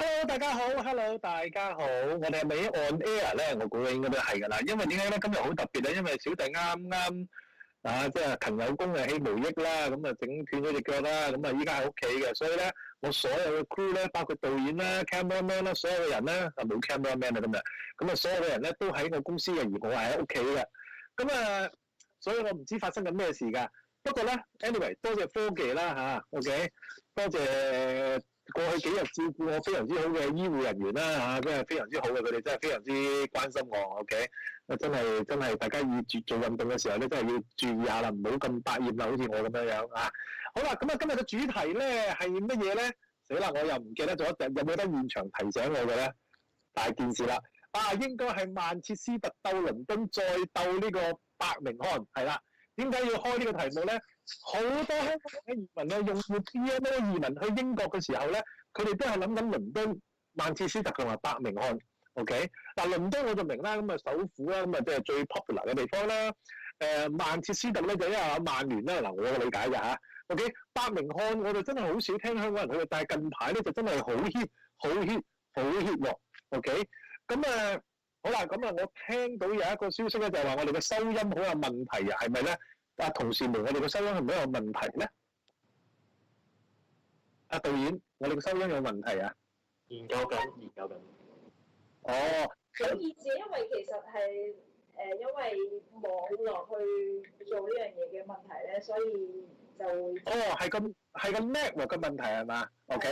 Hello， 大家好 ，Hello， 大家好，我哋係咪 on air 咧？我估應該都係㗎啦，因為點解咧？今日好特別啊，因為小弟啱啱即係勤有功起無益啦，咁啊整斷咗隻腳啦，咁啊依家喺屋企嘅，所以咧我所有嘅 crew 咧，包括導演啦、cameraman 啦，所有嘅人咧冇 cameraman 啊今日，咁啊所有嘅人咧都喺我公司嘅，而我係喺屋企嘅，咁啊所以我唔知發生緊咩事㗎。不過咧 ，anyway， 多謝科技啦嚇 ，OK， 多謝。過去幾日照顧我非常之好嘅醫護人員啦嚇，真係非常之好嘅，佢哋真係非常之關心我 ，OK， 真係大家要做運動嘅時候咧，真係要注意下啦，唔好咁百厭啦，好似我咁樣啊。好啦，咁啊今日嘅主題咧係乜嘢咧？死啦，我又唔記得咗，有冇得現場提醒我嘅咧？大件事啦，應該係曼徹斯特鬥倫敦，再鬥呢個伯明翰，係啦。點解要開呢個題目咧？好多香港嘅移民咧，用戶 BNO 移民去英國嘅時候咧，佢哋都係諗緊倫敦、曼徹斯特同埋伯明翰。OK， 嗱倫敦我就明啦，咁啊首府啦，咁啊即係最 popular 嘅地方啦。曼徹斯特咧就因為有曼聯啦，嗱我嘅理解㗎嚇。OK， 伯明翰我哋真係好少聽香港人去，但係近排咧就真係好 hit 喎。OK， 咁好啦，咁我聽到有一個消息咧，就係話我哋嘅收音好有問題啊，係咪咧？同事們，我哋嘅收音係咪有問題咧？導演，我哋嘅收音有問題啊？研究緊。哦，咁意思因為其實係因為網絡去做呢樣嘢嘅問題咧，所以就會係個 network 嘅問題係嘛 ？OK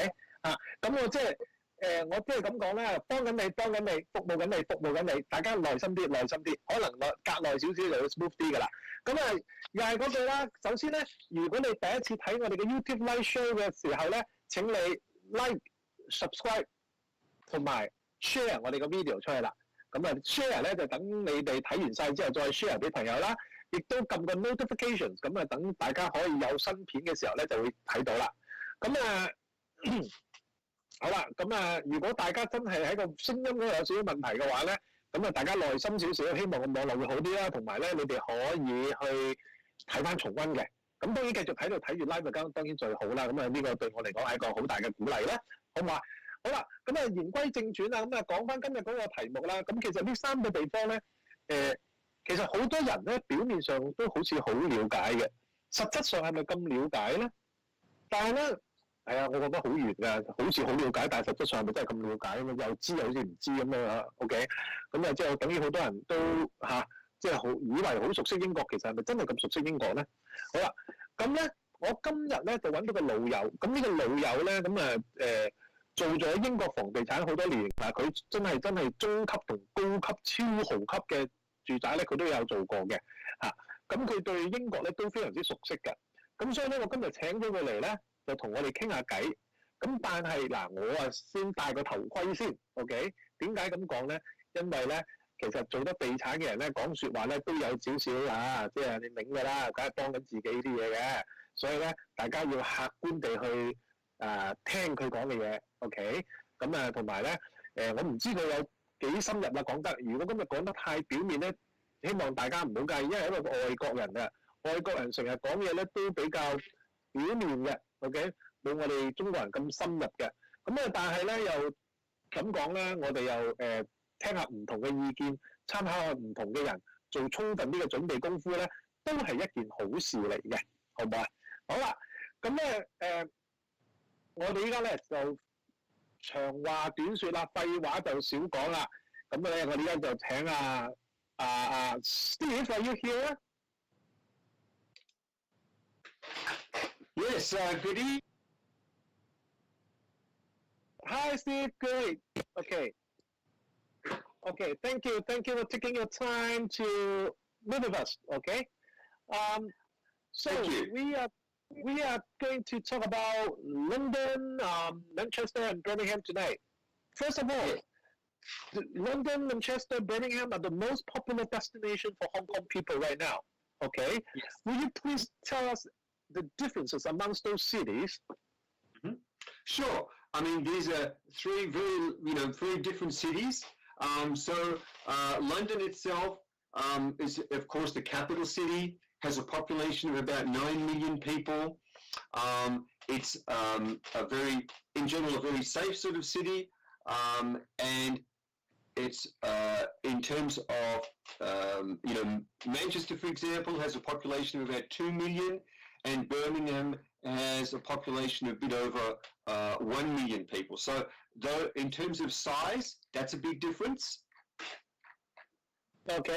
咁我即係我即係咁講啦，幫緊你，服務緊你，大家耐心啲，可能隔耐少少就會 smooth 啲㗎啦。咁又係嗰句啦。首先咧，如果你第一次睇我哋嘅 YouTube live show 嘅時候咧，請你 like、subscribe 同埋 share 我哋個 video 出去啦。咁share 咧就等你哋睇完晒之後再 share 俾朋友啦，亦都撳個 notifications，咁等大家可以有新片嘅時候咧就會睇到啦。好啦，如果大家真係喺個聲音嗰度有少少問題嘅話咧，咁大家耐心少少，希望個網絡會好啲啦，同埋咧你哋可以去睇翻重溫嘅。咁當然繼續喺度睇住 live 當然最好啦。呢個對我嚟講係一個好大嘅鼓勵啦，好唔好啊？好啦，言歸正傳啦，講翻今日嗰個題目啦。咁其實呢三個地方咧，其實好多人咧表面上都好似好了解嘅，實質上係咪咁了解咧？但係咧，係啊，我覺得好遠㗎，好似好了解，但係實質上係咪真係咁了解咁又知又好似唔知咁樣 OK， 即係等於好多人都即係好以為好熟悉英國，其實係咪真係咁熟悉英國咧？好啦，咁咧我今日咧就揾到個老友，咁呢個老友咧做咗英國房地產好多年，佢真係中級同高級超豪級嘅住宅咧，佢都有做過嘅咁佢對英國咧都非常之熟悉嘅，咁所以咧我今日請咗佢嚟咧，就同我哋傾下偈。咁但係我先戴個頭盔先 ，OK？ 點解咁講咧？因為咧，其實做得地產嘅人咧講説話咧都有少少即係你明㗎啦，梗係幫緊自己啲嘢嘅，所以咧大家要客觀地去聽佢講嘅嘢 ，OK？ 咁同埋咧我唔知佢有幾深入啦講得。如果今日講得太表面咧，希望大家唔好介意，因為一個外國人外國人成日講嘢咧都比較表面嘅 ，OK？ 冇我哋中國人咁深入嘅。但係咧又咁講咧，我哋又聽下唔同嘅意見，參考下唔同嘅人，做充分啲嘅準備功夫咧，都係一件好事嚟嘅，好唔好啊？好啦，我哋依家咧就長話短説啦，廢話就少講啦。我哋依家就請Steve, are you here? Yes, good evening. Hi, Steve. Great. Okay. Thank you for taking your time to meet with us. Okay. So we are going to talk about London, Manchester, and Birmingham tonight. First of all, London, Manchester, Birmingham are the most popular destination for Hong Kong people right now. Okay. Yes. Will you please tell us the differences amongst those cities? Mm-hmm. Sure. I mean, these are three very different cities. London itself is, of course, the capital city, has a population of about 9 million people. It's in general, a very safe sort of city. And it's in terms of, Manchester, for example, has a population of about 2 million, and Birmingham has a population of a bit over 1 million people. So, though in terms of size, that's a big difference. OK，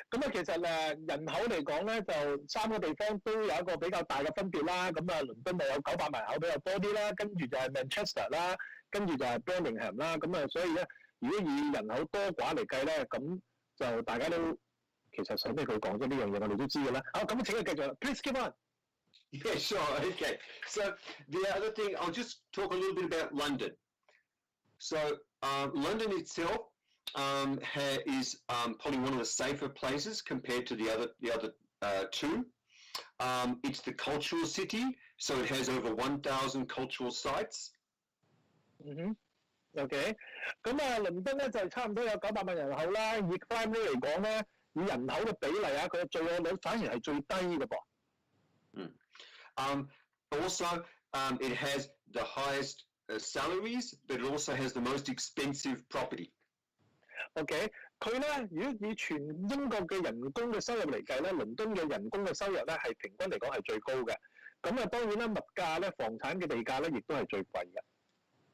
咁啊，其實人口嚟講咧，就三個地方都有一個比較大嘅分別啦。咁啊，倫敦就有900萬人口比較多啲啦，跟住就係 Manchester 啦，跟住就係 Birmingham 啦。咁啊，所以咧，如果以人口多寡嚟計咧，咁就大家都其實使咩佢講啫？呢樣嘢我哋都知嘅啦。好，咁請佢繼續 ，Please keep on. Yeah, sure. Okay. So the other thing, I'll just talk a little bit about London. So London itself is probably one of the safer places compared to the other two. It's the cultural city, so it has over 1,000 cultural sites. OK， 咁啊，倫敦咧就差唔多有900萬人口啦。以 crime rate 嚟講咧，以人口嘅比例啊，佢嘅罪案率反而係最低嘅噃。Also, it has the highest salaries, but it also has the most expensive property. OK， 佢咧如果以全英國嘅人工嘅收入嚟計咧，倫敦嘅人工嘅收入咧係平均嚟講係最高嘅。咁啊，當然啦，物價咧、房產嘅地價咧，亦都係最貴嘅。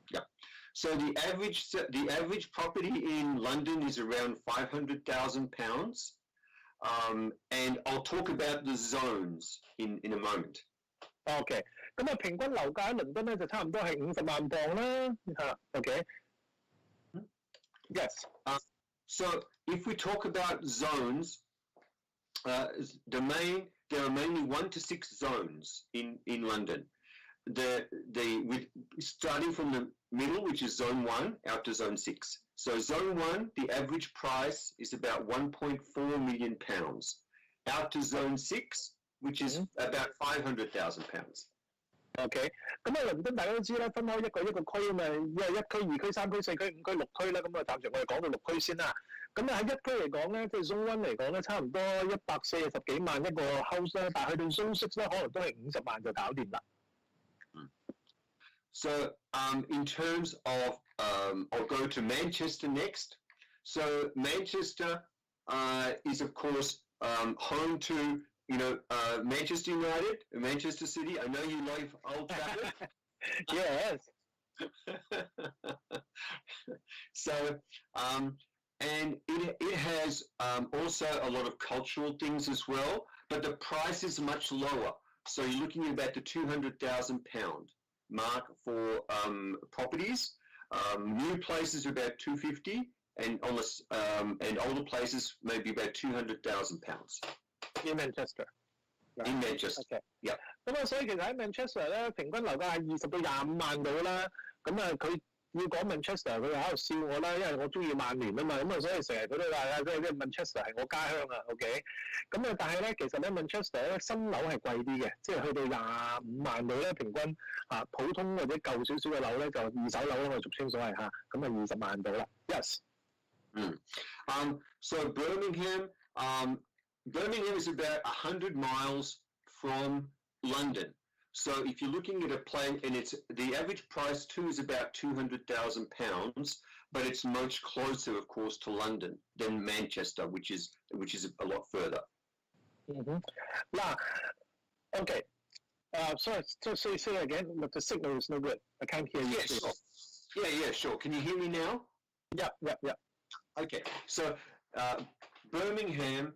Yeah. So the average property in London is around £500,000. And I'll talk about the zones in a moment. OK， 咁啊，平均樓價喺倫敦咧就差唔多係50萬磅啦。嚇 ，OK。Yes. So if we talk about zones, there are mainly 1 to 6 zones in London. Starting from the middle, which is zone 1, out to zone 6. So zone 1, the average price is about £1.4 million. Out to zone 6, which is about £500,000. OK， 咁啊，倫敦大家都知啦，分開一個區啊嘛，因為1區、2區、3區、4區、5區、6區啦。咁啊，暫時我哋講到6區先啦。咁啊喺1區嚟講咧，即係 Zone 1嚟講咧，差唔多140幾萬一個 house 啦，但係去到 Zone 6咧，可能都係50萬就搞掂啦。So in terms of, I'll go to Manchester next. So Manchester is of course home to Manchester United, Manchester City. I know you love Old Trafford. Yes. So and it has also a lot of cultural things as well, but the price is much lower. So you're looking at about the £200,000 mark for properties. New places are about 250, and and older places maybe about £200,000. In Manchester. In Manchester. Okay. Yeah. 咁啊，所以其實喺 Manchester 咧，平均樓價係20到25萬度啦。咁啊，佢要講 Manchester， 佢喺度笑我啦，因為我中意曼聯啊嘛。咁啊，所以成日佢都話啊，即係 Manchester 係我家鄉啊。OK。咁啊，但係咧，其實咧 Manchester 咧新樓係貴啲嘅，即係去到25萬度咧，平均普通或者舊少少嘅樓咧就二手樓啦，我俗稱所謂嚇，咁啊20萬度啦。Yes。So Birmingham is about 100 miles from London. So if you're looking at a plane, and the average price too is about £200,000, but it's much closer, of course, to London than Manchester, which is a lot further. Now, okay. Sorry, say again. But the signal is no good. I can't hear you. Yeah, sure. Yeah, sure. Can you hear me now? Yeah. Okay. So Birmingham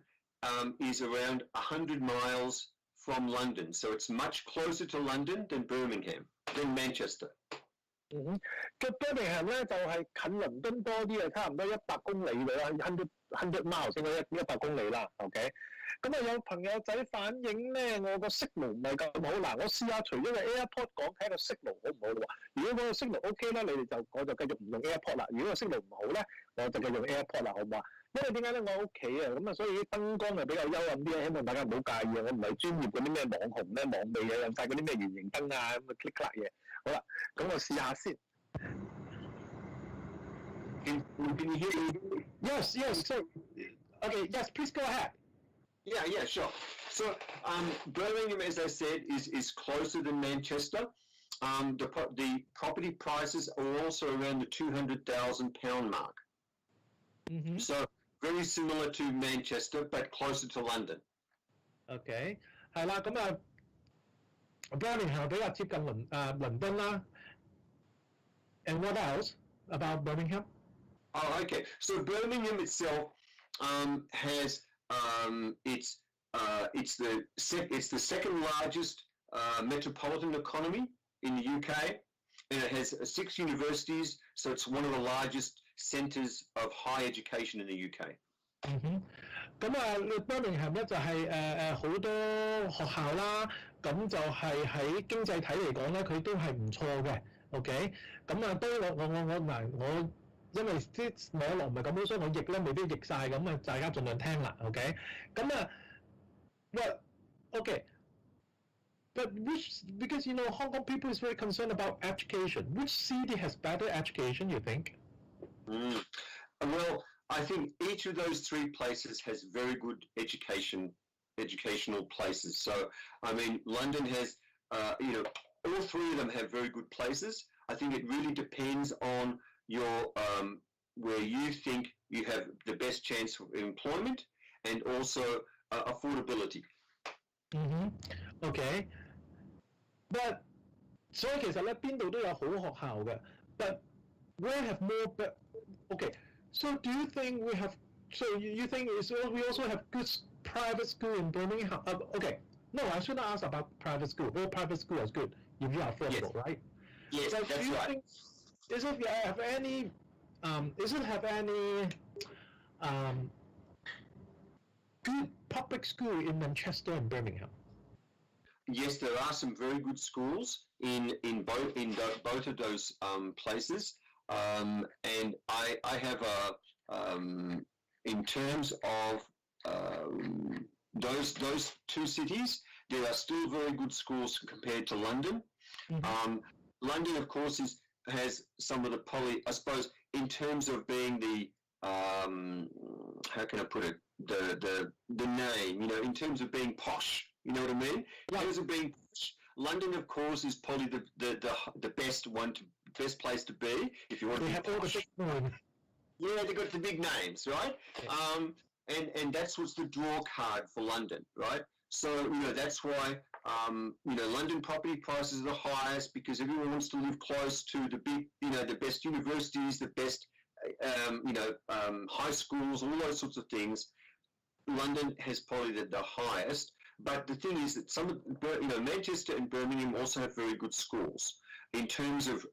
is around 100 miles from London, so it's much closer to London than Manchester. 嘅 Birmingham 咧就係近倫敦多啲啊，差唔多100公里度啦，100 miles 應該100公里啦。OK， 咁啊有朋友仔反映咧，我個 signal 唔係咁好。嗱，我試下除咗個 AirPod 講，睇下個 signal 好唔好咯喎。如果個 signal OK 咧，我就繼續唔用 AirPod 啦。如果個 signal 唔好咧，我就繼續用 AirPod 啦，好唔好啊？因為點解咧？我喺屋企啊，咁啊，所以啲燈光係比較幽暗啲啊，希望大家唔好介意啊。我唔係專業嗰啲咩網紅咧、網美啊，有晒嗰啲咩圓形燈啊咁嘅 click clack 嘢。好啦，咁我試下先。Can you hear me? Yes. So, okay, yes, please go ahead. Yeah, sure. So Birmingham, as I said, is closer than Manchester. the property prices are also around the £200,000 mark. Mm-hmm. So very similar to Manchester, but closer to London. OK， 係啦，咁啊 Birmingham 比較接近倫敦啦。And what else about Birmingham? Oh, okay. So Birmingham itself has it's the second largest metropolitan economy in the UK, and it has 6 universities. So it's one of the largest centres of higher education in the UK. 咁Birmingham 咧就係好多學校啦，咁就係喺經濟體嚟講咧，佢都係唔錯嘅。OK， 咁當然我因為啲網絡唔係咁好，所以我譯咧未必譯晒，咁大家盡量聽啦。OK， 咁But because Hong Kong people is very concerned about education. Which city has better education, you think? Well, I think each of those 3 places has very good educational places. So, I mean, London has, all 3 of them have very good places. I think it really depends on your where you think you have the best chance of employment and also affordability. OK， but 所以其實咧邊度都有好學校嘅 ，but where have more OK， so do you think we have so you think we also have good private school in Birmingham? OK， no, I shouldn't ask about private school. All private school is good if you are affordable, yes. Right? Yes, so that's right. Does it have any good public school in Manchester and Birmingham? Yes, there are some very good schools in both of those places, and I have in terms of those 2 cities, there are still very good schools compared to London. London, of course, has some of the I suppose, in terms of being the how can I put it, the name, in terms of being posh, you know what I mean? In terms of being posh, London, of course, is probably the best place to be if you want to be posh. Yeah, they got the big names, right? And that's what's the draw card for London, right? So, that's why, London property prices are the highest because everyone wants to live close to the big, the best universities, the best, high schools, all those sorts of things. London has probably the highest. But the thing is that Manchester and Birmingham also have very good schools. In terms of,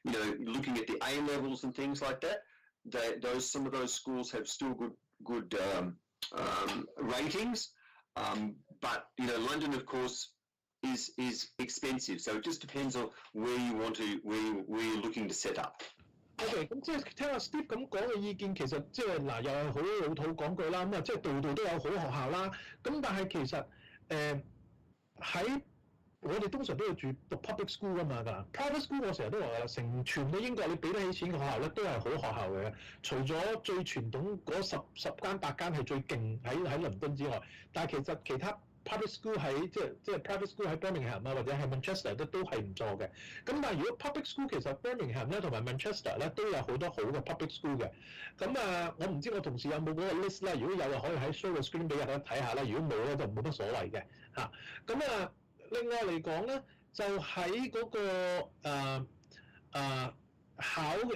looking at the A levels and things like that, some of those schools have still good ratings. But London, of course, is expensive. So it just depends on where you're looking to set up. OK， 咁即係聽阿 Steve 咁講嘅意見，其實即係嗱，又係好老土講句啦，咁即係度度都有好學校啦。咁但係其實喺我哋通常都要讀 public school 㗎嘛㗎 ，private school 我成日都話成全個英國你俾得起錢嘅學校咧，都係好學校嚟嘅。除咗最傳統嗰10間8間係最勁喺倫敦之外，但係其實其他 public school 喺即係 private school 喺 Birmingham 或者係 Manchester 都係唔錯嘅。咁但係如果 public school 其實 Birmingham 咧同埋 Manchester 咧都有好多好嘅 public school 嘅。咁我唔知我同事有冇嗰個 list 咧，如果有就可以喺 show 個 screen 俾大家睇下啦。如果冇咧就冇乜所謂嘅嚇。咁另外嚟講咧，就喺嗰個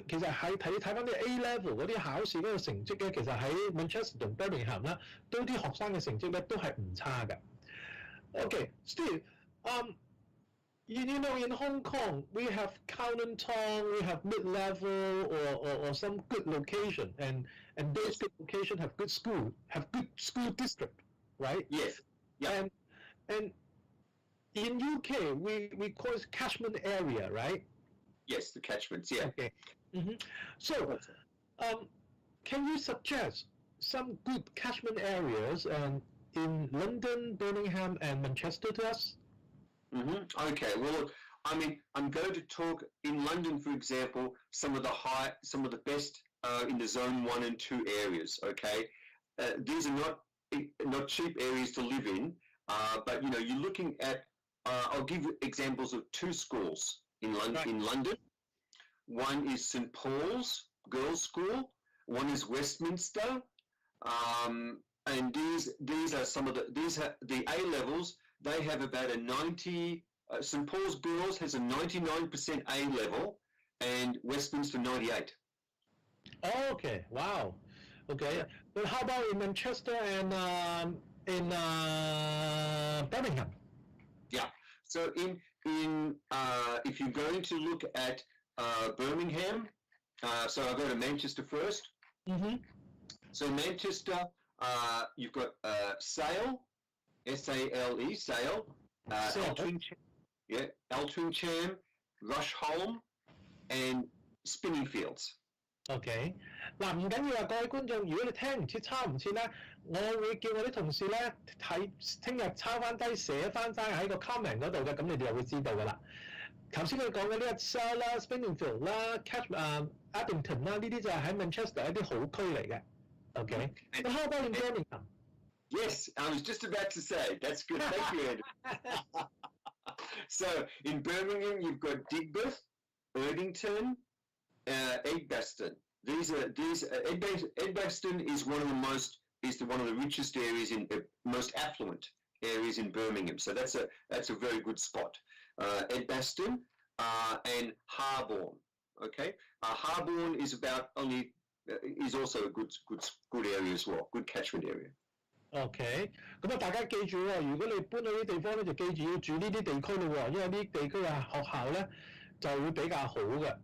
其實喺睇翻啲 A level 嗰啲考試嗰個成績咧，其實喺 Manchester 同 Birmingham 咧，都啲學生嘅成績咧都係唔差嘅。Okay, Steve, in Hong Kong, we have Kowloon Tong, we have mid-level or some good location, and those good locations have good school district, right? Yes. Yeah. And in UK, we call it catchment area, right? Yes, the catchments, yeah. Okay. So, can you suggest some good catchment areas in London, Birmingham, and Manchester to us? Okay. Well, look, I mean, I'm going to talk in London, for example, some of the best in the zone 1 and 2 areas. Okay, these are not cheap areas to live in, but you're looking at I'll give you examples of 2 schools in London. One is St. Paul's Girls' School. One is Westminster. And these are some of the A levels. They have about a 90. St. Paul's Girls has a 99% A level, and Westminster 98. Oh, okay. Wow. Okay. But how about in Manchester and in Birmingham? Yeah. So if you're going to look at Birmingham, so I'll go to Manchester first. Mm-hmm. So Manchester, you've got Sale, S-A-L-E, Sale, Altrincham, Rusholme, and Spinningfields. OK， 嗱唔緊要啊，各位觀眾，如果你聽唔切抄唔切咧，我會叫我啲同事咧聽日抄翻低寫翻低喺個 comment 嗰度嘅，咁你哋就會知道噶啦。頭先佢講嘅呢個 Sale 啦、Spinningfield 啦、Addington 啦，呢啲就係喺 Manchester 一啲好區嚟嘅。OK， 咁 how about in Birmingham? Yes, I was just about to say. That's good. Thank you, Andrew. So in Birmingham, you've got Digbeth, Erdington, Edgbaston. Edgbaston is one of the richest areas most affluent areas in Birmingham. So that's a very good spot. Edgbaston and Harborne. Okay, Harborne is is also a good area as well, good catchment area. OK， 咁啊大家記住喎，如果你搬到啲地方咧，就記住要住呢啲地區咯喎，因為呢啲地區嘅學校咧就會比較好嘅。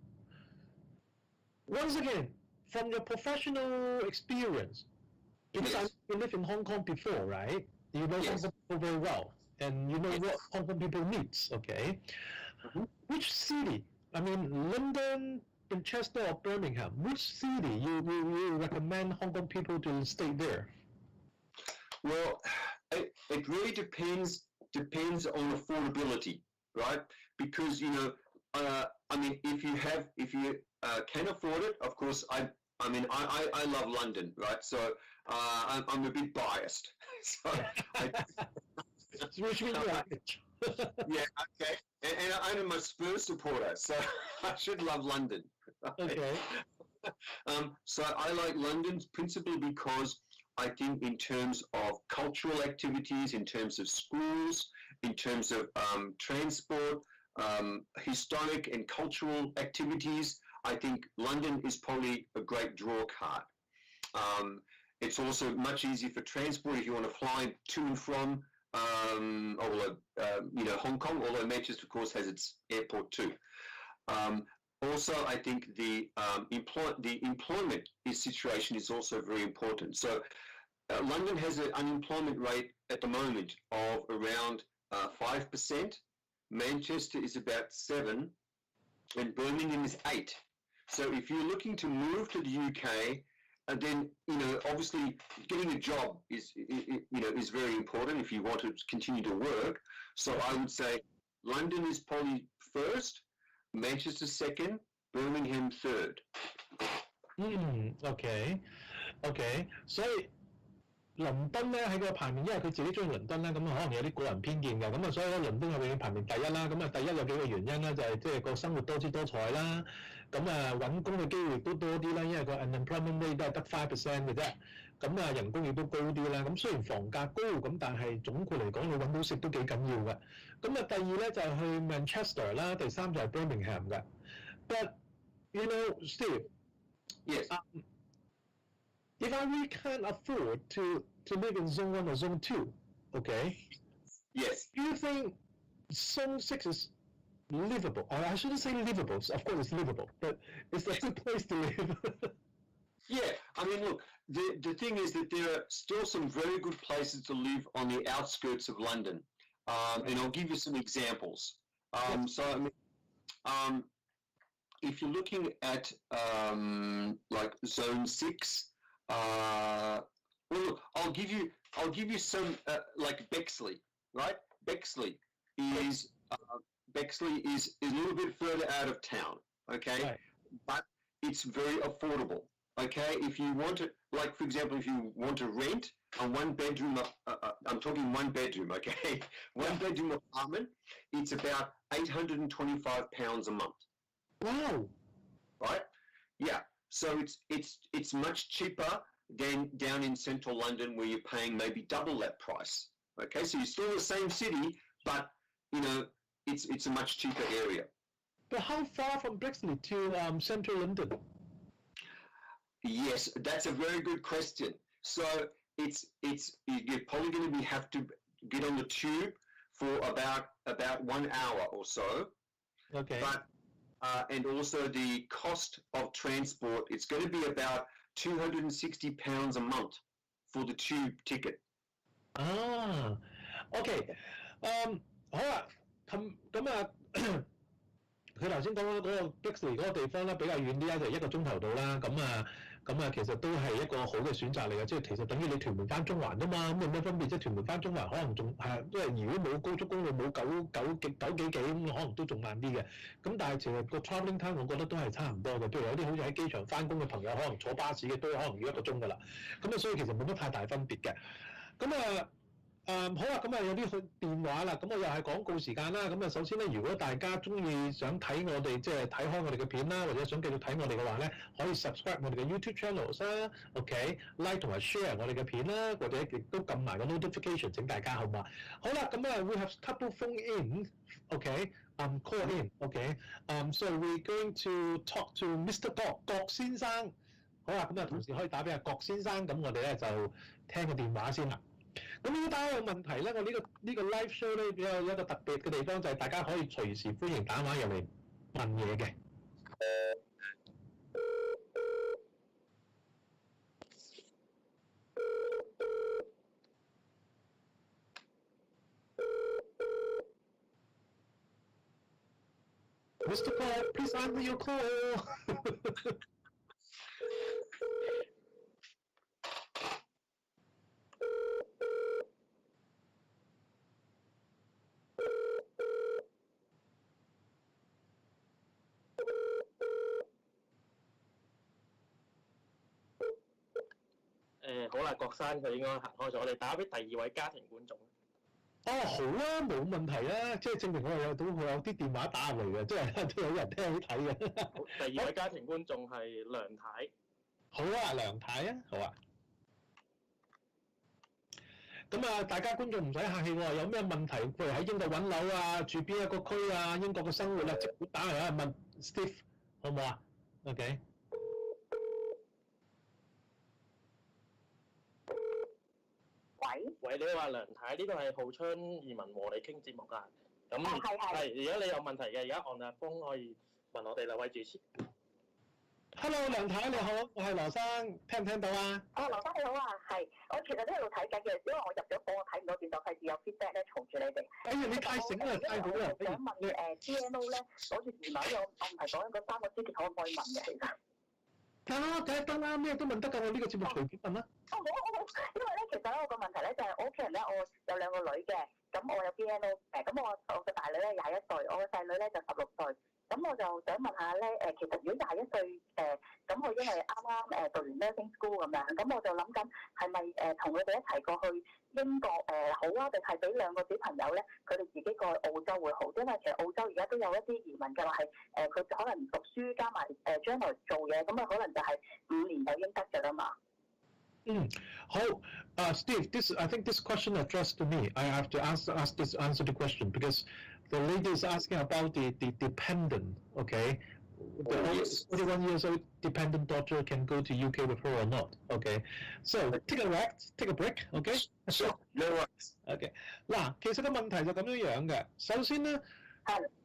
Once again, from your professional experience, because you lived in Hong Kong before, right? You know Hong Kong people very well, and you know what Hong Kong people needs, okay? Which city, I mean London, Manchester or Birmingham, which city you recommend Hong Kong people to stay there? Well, it really depends on affordability, right? Because I mean, if you can afford it, of course. I love London, right? So I'm a bit biased. So Which means yeah, okay. And I'm a Spurs supporter, so I should love London. Right? Okay. So I like London principally because I think in terms of cultural activities, in terms of schools, in terms of transport, historic and cultural activities, I think London is probably a great draw card. It's also much easier for transport if you want to fly to and from Hong Kong, although Manchester, of course, has its airport too. Also, I think the employment situation is also very important. So London has an unemployment rate at the moment of around 5%. Manchester is about 7%, and Birmingham is 8%. So if you're looking to move to the UK, then obviously getting a job is very important if you want to continue to work. So I would say London is probably first, Manchester second, Birmingham third. OK， 所以倫敦咧喺個排名，因為佢自己中意倫敦咧，咁可能有啲個人偏見嘅，咁所以咧倫敦係永遠排名第一啦。咁第一有幾個原因啦，就係即係個生活多姿多彩啦，咁揾工嘅機會亦都多啲啦，因為個 unemployment rate 都係得 5% 嘅啫，咁人工亦都高啲啦。咁雖然房價高，咁但係總括嚟講，你揾到食都幾緊要嘅。咁第二咧就係去 Manchester 啦，第三就係 Birmingham 嘅。But Steve, yes. If I really can't afford to live in Zone 1 or Zone 2, okay? Yes. Do you think Zone 6 is livable? Or I shouldn't say livable, of course it's livable, but it's a good place to live. Yeah, I mean, look, the thing is that there are still some very good places to live on the outskirts of London. And I'll give you some examples. So, I mean, if you're looking at like Zone 6, well, look, I'll give you some like Bexley, right? Bexley is a little bit further out of town, okay? Right. But it's very affordable, okay? If you want to, like for example, if you want to rent, a one bedroom, I'm talking one bedroom, okay? One bedroom apartment, it's about £825 a month. Wow. Right? Yeah. So it's much cheaper than down in central London where you're paying maybe double that price. Okay, so you're still in the same city, but you know it's a much cheaper area. But how far from Brixley to central London? Yes, that's a very good question. So you're probably going to have to get on the tube for about 1 hour or so. Okay. But and also the cost of transport, it's going to be about £260 a month for the tube ticket. OK， 好啦，咁啊，佢頭先講嗰個 Brixley 嗰個地方咧比較遠啲啦，就1個鐘頭到啦，咁啊，其實都係一個好嘅選擇嚟嘅，即係其實等於你屯門翻中環啫嘛，咁有咩分別啫？屯門翻中環可能仲係，因為如果冇高速公路冇九幾咁，可能都仲慢啲嘅。咁但係其實個 travelling time 我覺得都係差唔多嘅，譬如有啲好似喺機場翻工嘅朋友，可能坐巴士嘅都可能要1個鐘㗎啦。咁啊，所以其實冇乜太大分別嘅。咁啊。好啦，咁啊有啲電話啦，咁我又係廣告時間啦。咁啊首先咧，如果大家中意想睇我哋即係睇開我哋嘅片啦，或者想繼續睇我哋嘅話咧，可以 subscribe 我哋嘅 YouTube channels 啦 ，OK，like 同埋 share 我哋嘅片啦，或者亦都撳埋個 notification 請大家好嘛。好啦，咁啊 we have couple phone in，OK，call in，OK，so we're going to talk to Mr. 郭先生。好啦，咁啊同時可以打俾阿郭先生，咁我哋咧就聽個電話先啦。咁如果大家有問題咧，我呢個 live show 咧有一個特別嘅地方就係大家可以隨時歡迎打電話入嚟問嘢嘅。Mr. Paul, please answer your call. 好啦，郭生佢應該行開咗，我哋打俾第2位家庭觀眾。好啊，冇問題啊，即係證明我有啲電話打入嚟嘅，即係都有人聽好睇嘅。第2位家庭觀眾係梁太。好啊，梁太啊，好啊。咁啊，大家觀眾唔使客氣喎，有咩問題，譬如喺英國揾樓啊，住邊一個區啊，英國嘅生活啊，即管打嚟問 Steve， 好唔好啊 ？OK。喂，你好啊，梁太，呢度係浩昌移民和你傾節目㗎。咁係，如果你有問題嘅，而家按下風可以問我哋兩位主持。Hello， 梁太你好，我係羅生，聽唔聽到啊？羅生你好啊，係，我其實都喺度睇緊嘅，因為我入咗房我睇唔到電腦，費事有 feedback 咧嘈住你哋。哎呀，你太醒啦，太好啦！我想問BNO 咧，攞住移民我唔係講緊嗰3個之前可唔可以問嘅其實？梗係得啦，咩都問得㗎，我呢個節目隨便問啦。好，因為咧其實咧我個問題咧就係我屋企人咧，我有2個女嘅，咁我有 BNO 咁我嘅大女咧21歲，我嘅細女咧就16歲。咁我就想問下咧，其實如果21歲咁我因為啱啱讀完 nursing school 咁樣，咁我就諗緊係咪同佢哋一齊過去英國好啊，定係俾2個小朋友咧，佢哋自己過去澳洲會好？因為其實澳洲而家都有一啲移民嘅話係佢可能讀書加埋將來做嘢，咁可能就係5年就應得㗎啦嘛。好，Steve, I think this question addressed to me. I have to answer the question because the lady is asking about the dependent, okay? The 41 years old dependent daughter can go to UK with her or not, okay? So take a break, okay? Sure, no worries. Okay. 嗱，其實個問題就咁樣嘅。首先咧，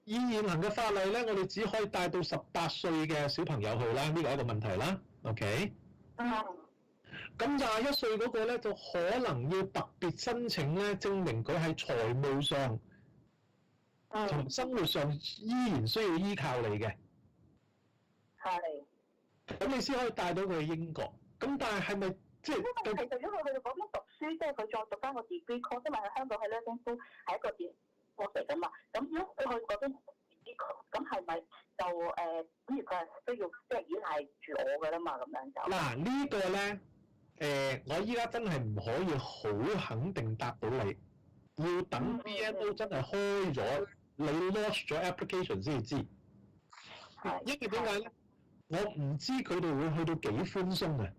以現行嘅法例咧，我哋只可以帶到18歲嘅小朋友去啦，呢個係一個問題啦 ，OK？咁21歲嗰個咧就可能要特別申請咧，證明佢喺財務上同生活上依然需要依靠你嘅。係。咁你先可以帶到佢去英國。咁但係咪即係？其實如果佢去到嗰邊讀書，即係佢再讀翻個 degree course，因為喺香港喺 nursing school 係一個 degree course 嚟㗎嘛。咁如果佢去嗰邊 degree course，咁係咪就咁？如佢係需要即係依賴住我㗎啦嘛？咁樣就嗱呢個咧。我依家真係唔可以好肯定答到你，要等 BNO 真係開咗，你 launch 咗 application 先至知。因為點解咧？我唔知佢哋會去到幾寬鬆啊！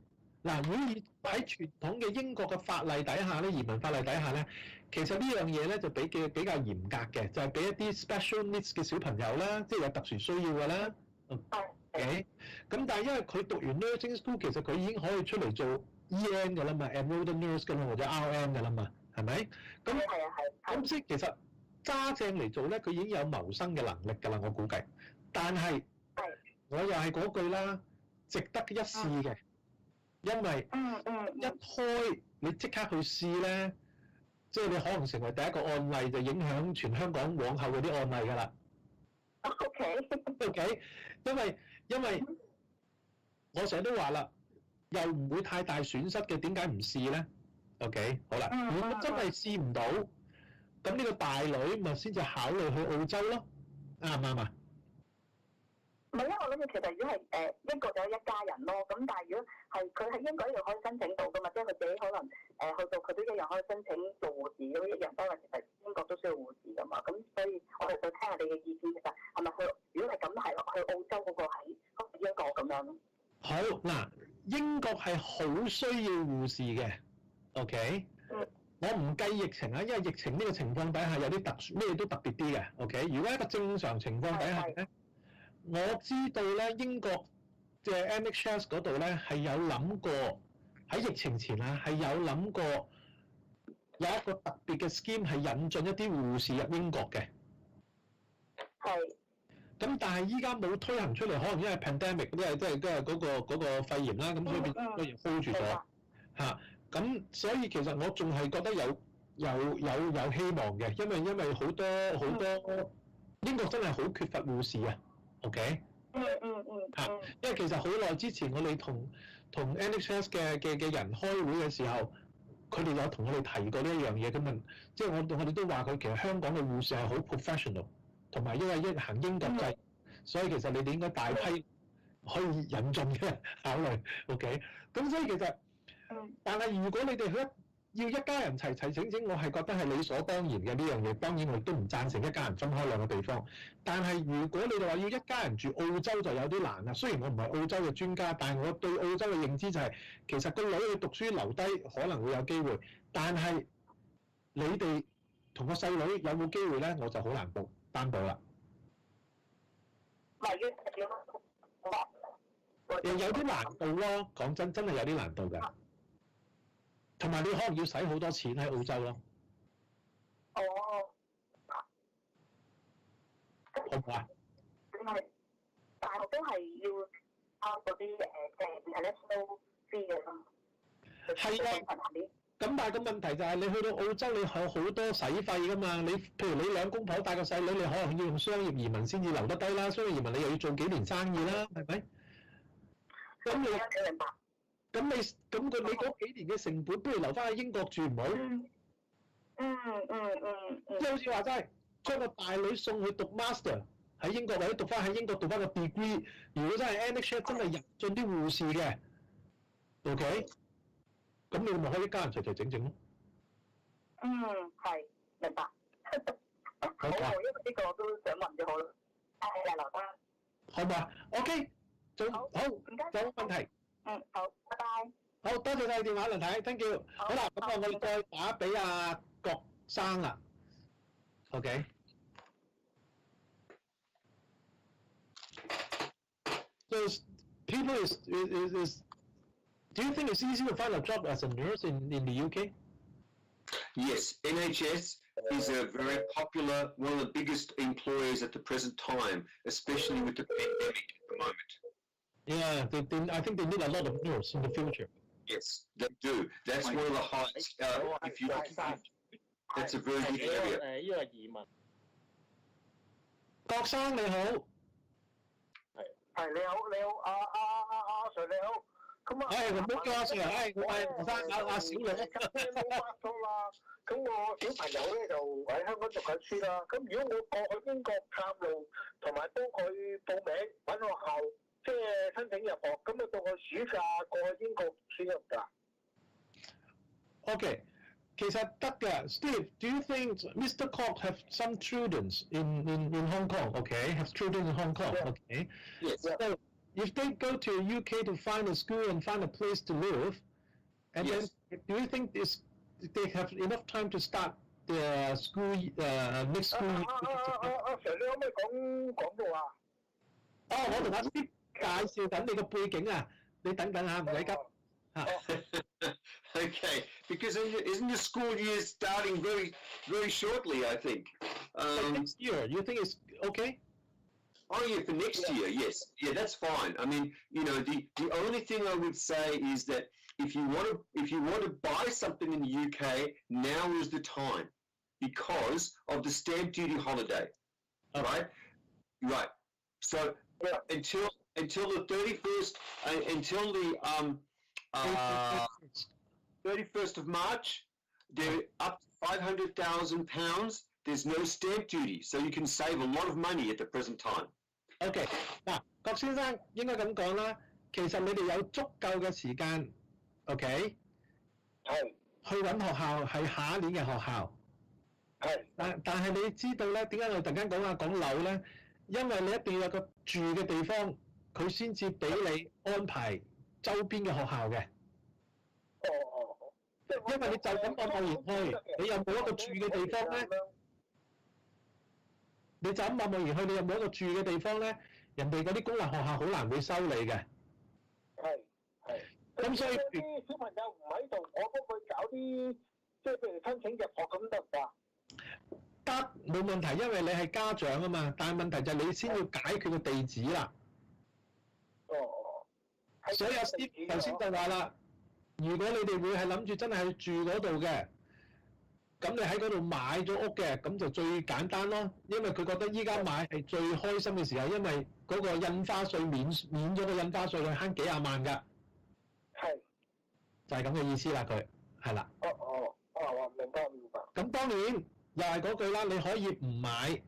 嗱，如果喺傳統嘅英國嘅法例底下咧，移民法例底下咧，其實呢樣嘢咧就比較嚴格嘅，就係俾一啲 special needs 嘅小朋友啦，即係有特殊需要嘅啦。OK，咁但係因為佢讀完 nursing school，其實佢已經可以出嚟做 EN 嘅啦嘛 ，enrolled nurse 嘅啦，或者 RN 嘅啦嘛，係咪？咁即係其實揸正嚟做咧，佢已經有謀生嘅能力㗎啦，我估計。但係我又係嗰句啦，值得一試嘅。因為一開你即刻去試咧，即係你可能成為第一個案例，就影響全香港往後嗰啲案例㗎啦。OK， 因為我成日都話啦，又唔會太大損失嘅，點解唔試咧 ？OK， 好啦，如果真係試唔到，咁呢個大女咪先至考慮去澳洲咯，啱唔啱啊？唔係，因為我諗住其實如果係英國就有一家人咯，咁但係如果係佢喺英國呢度可以申請到噶嘛，即係佢自己可能去到佢都一樣可以申請做護士咁一樣，因為其實英國都需要護士噶嘛，咁所以我哋就聽下你嘅意見，其實係咪去？如果係咁係去澳洲嗰個喺英國咁樣咯？好嗱，英國係好需要護士嘅 ，OK？我唔計疫情啊，因為疫情呢個情況底下有啲特殊，咩都特別啲嘅 ，OK？如果一個正常情況底下咧。我知道咧，英國嘅 Anlex 嗰度咧係有諗過喺疫情前啊，係有諗過有一個特別嘅 scheme 係引進一啲護士入英國嘅。咁但係依家冇推行出嚟，可能因為 pandemic，因為即係嗰個肺炎啦，咁所以變咗 hold 住咗嚇。咁所以其實我仲係覺得有希望嘅，因為好多英國真係好缺乏護士啊。OK， 因為其實好耐之前我哋同 Anlex 嘅人開會嘅時候，佢哋有同我哋提過呢一樣嘢，咁啊，即係我哋都話佢其實香港嘅護士係好 professional， 同埋因為行英國制，所以其實你哋應該大批可以引進嘅考慮。OK， 咁所以其實，但係如果你哋要一家人齊整，我係覺得係理所當然嘅呢樣嘢。當然我亦都唔贊成一家人分開兩個地方。但係如果你哋話要一家人住澳洲就有啲難啦。雖然我唔係澳洲嘅專家，但係我對澳洲嘅認知就係，其實個女去讀書留低可能會有機會，但係你哋同個細女有冇機會咧，我就好難擔保啦。有啲難度咯，講真係有啲難度㗎。同埋你可能要使好多錢喺澳洲咯。好唔好啊？大學都係要考嗰啲international fee 嘅嘛。係啊。咁但係個問題就係你去到澳洲，你有好多使費㗎嘛。譬如你兩公婆帶個細女，你可能要用商業移民先至留得低啦。商業移民你又要做幾年生意啦，係咪？咁你明白？你嗰幾年嘅成本，不如留翻喺英國住唔好？即係好似話齋，將個大女送去讀 master 喺英國，或者讀翻喺英國讀翻個 degree。如果真係 Anlex 真係引進啲護士嘅 ，OK， 咁你咪可以一家人齊整咯。係明白。好，因為呢個我都想問咗好啦。留翻。好嘛 ？OK， 好，仲有問題？好，拜拜。好多謝晒電話梁太 ，thank you。好啦，咁我哋再打俾阿郭生啦。OK。So people is do you think it's easy to find a job as a nurse in the UK? Yes, NHS is a very popular, one of the biggest employers at the present time, especially with the pandemic at the moment. Yeah, I think they need a lot of nurses in the future. Yes, they do. That's one of the highest. If you that's a very good area. 呢個移民。郭生你好。係你好，阿 Sir 你好。咁啊，唔好叫阿 Sir， 我係黃生阿小女。咁我小朋友咧就喺香港讀緊書啦。咁如果我過去英國探路，同埋幫佢報名揾學校，即係申請入學，咁啊到我暑假過去英國讀書得唔得？ OK， 其實得嘅。Steve, do you think Mr. Cox have some children in Hong Kong? Okay, have children in Hong Kong. Yeah. Okay. Yes. So if they go to UK to find a school and find a place to live, and Yes. then do you think they have enough time to start the school next school year? Sir，你可唔可以講廣東話？我同阿 Steve 介紹緊你個背景啊，你等等下，唔使急。Okay, because isn't the school year starting very, very shortly, I think? Next year, you think it's okay? Oh yeah, for next year, yes. Yeah, that's fine. I mean, the only thing I would say is that if you want to buy something in the UK, now is the time because of the stamp duty holiday. Right? Right. So until the 31st, until the 31st of March, they're up to £500,000. There's no stamp duty, so you can save a lot of money at the present time. OK， 嗱，郭先生應該咁講啦，其實你哋有足夠嘅時間 ，OK， 係去揾學校係下一年嘅學校。係。但係你知道咧，點解我突然間講樓咧？因為你一定要有個住嘅地方，佢先至俾你安排周邊嘅學校嘅。因為你就咁貿然去，你又冇一個住嘅地方咧。你就咁貿然去，你又冇一個住嘅地方咧，人哋嗰啲公立學校好難會收你嘅。係。咁所以啲小朋友唔喺度，我幫佢搞啲，即係譬如申請入學咁得唔得啊？得，冇問題，因為你係家長啊嘛。但係問題就係你先要解決個地址啦。所以阿 Steve 頭先就話啦，如果你哋會係諗住真係去住嗰度嘅。咁你喺嗰度買咗屋嘅，咁就最簡單咯，因為佢覺得依家買係最開心嘅時候，因為嗰個印花稅免咗個印花稅，佢慳幾廿萬㗎。係。就係咁嘅意思啦，佢係啦。明白。咁當然又係嗰句啦，你可以唔買，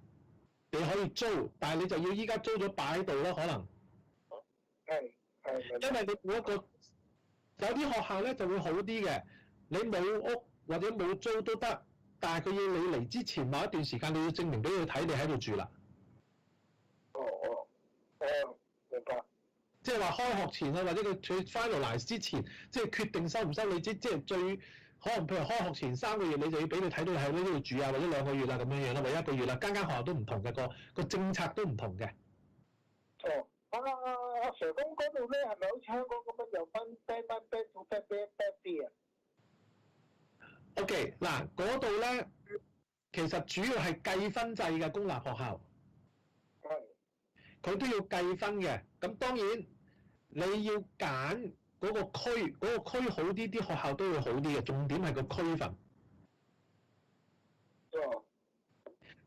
你可以租，但係你就要依家租咗擺喺度咯，可能。係。因為你冇一個有啲學校咧就會好啲嘅，你冇屋。或者冇租都得，但係佢要你嚟之前某一段時間，你要證明俾佢睇你喺度住啦。明白。即係話開學前啊，或者佢 finalize 之前，即係決定收唔收你，即係最可能譬如開學前3個月，你就要俾佢睇到你喺呢度住啊，或者2個月啦咁樣樣啦，或者1個月啦，間學校都唔同嘅，個政策都唔同嘅。阿 Sir 嗰度咧係咪好似香港咁樣有分 Band 1、Band 2、Band 3啊？ OK， 嗱嗰度咧，其實主要係計分制嘅公立學校，佢都要計分嘅。咁當然你要揀嗰個區，嗰個區好啲，啲學校都會好啲嘅。重點係個區份。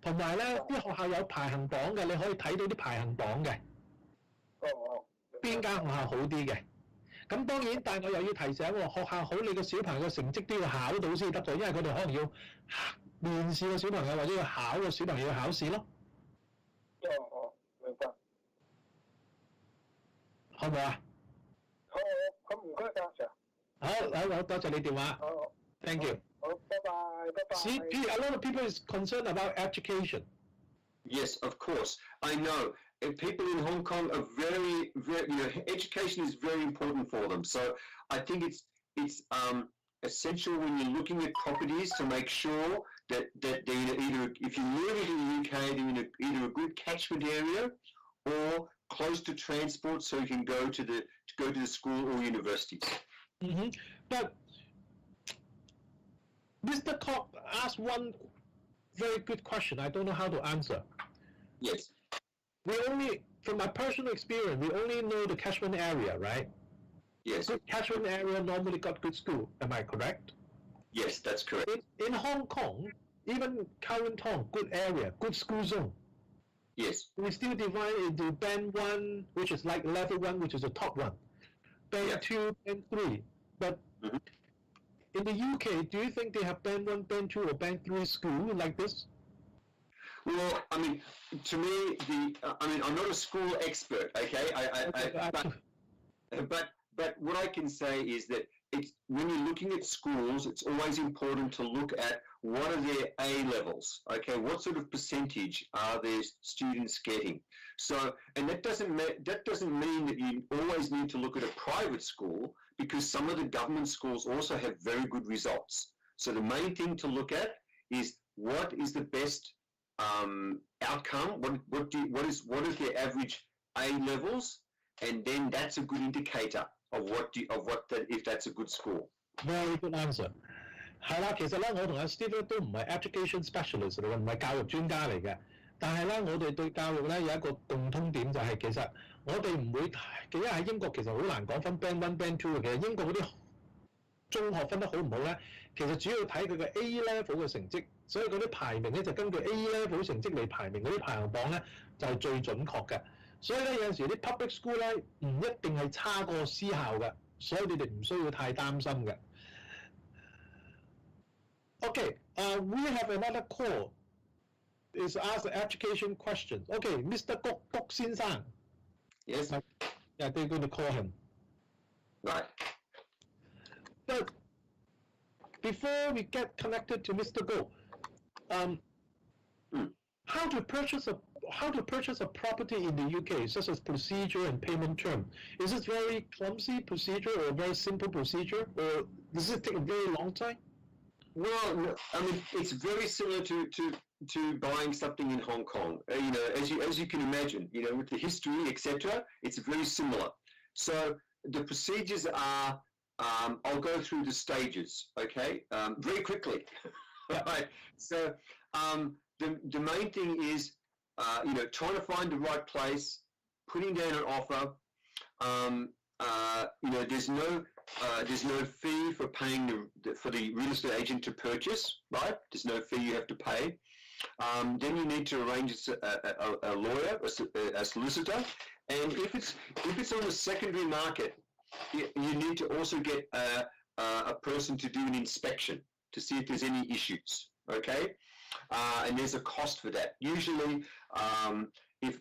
同埋咧，啲學校有排行榜嘅，你可以睇到啲排行榜嘅。邊間學校好啲嘅？咁當然，但係我又要提醒喎，學校好，你個小朋友嘅成績都要考到先得咗，因為佢哋可能要面試個小朋友，或者要考個小朋友考試咯。明白。好唔好啊？好，咁唔該晒 Sir。好，多謝你電話。好 ，thank you。好，拜拜。See, a lot of people is concerned about education. Yes, of course. I know. People in Hong Kong are very, education is very important for them. So I think it's essential when you're looking at properties to make sure that they're either if you move into the UK, they're in either a good catchment area or close to transport, so you can go to the school or universities. Mm-hmm. But Mr. Cox asked one very good question. I don't know how to answer. Yes. From my personal experience, we only know the catchment area, right? Yes. Good catchment area normally got good school. Am I correct? Yes, that's correct. In Hong Kong, even Kowloon Tong, good area, good school zone. Yes. We still divide into Band 1, which is like level 1, which is the top one. Band 2, Band 3. But in the UK, do you think they have Band 1, Band 2, or Band 3 school like this? Well, I mean, to me, I'm not a school expert, okay? But what I can say is that when you're looking at schools, it's always important to look at what are their A levels. Okay, what sort of percentage are their students getting? So, and that doesn't mean that you always need to look at a private school, because some of the government schools also have very good results. So the main thing to look at is what is the best outcome. What is their average A levels, and then that's a good indicator of if that's a good school. Very good answer. 係啦，其實咧，我同阿 Steve 都唔係 education specialist 嚟嘅，唔係教育專家嚟嘅。但係咧，我哋對教育咧有一個共通點，就係其實我哋唔會，因為喺英國其實好難講分 Band 1、Band 2嘅。其實英國嗰啲中學分得好唔好咧，其實主要睇佢嘅 A level 嘅成績，所以嗰啲排名咧就根據 A level 成績嚟排名，嗰啲排行榜咧就係最準確嘅。所以咧有陣時啲 public school 咧唔一定係差過私校嘅，所以你哋唔需要太擔心嘅。Okay, we have another call. Is ask education questions. Okay, Mr. Gok先生. Yes. Yeah, they're going to call him. Right. But before we get connected to Mr. Gok, how to purchase a property in the UK, such as procedure and payment term? Is it very clumsy procedure or very simple procedure, or does it take a very long time? Well, I mean, it's very similar to buying something in Hong Kong. As you can imagine, with the history, etc., it's very similar. So the procedures are, I'll go through the stages, okay, very quickly. Right. So the main thing is, trying to find the right place, putting down an offer. There's no fee for paying for the real estate agent to purchase, right? There's no fee you have to pay. Then you need to arrange a lawyer, a solicitor, and if it's on the secondary market, you need to also get a person to do an inspection to see if there's any issues. Okay, and there's a cost for that. Usually, if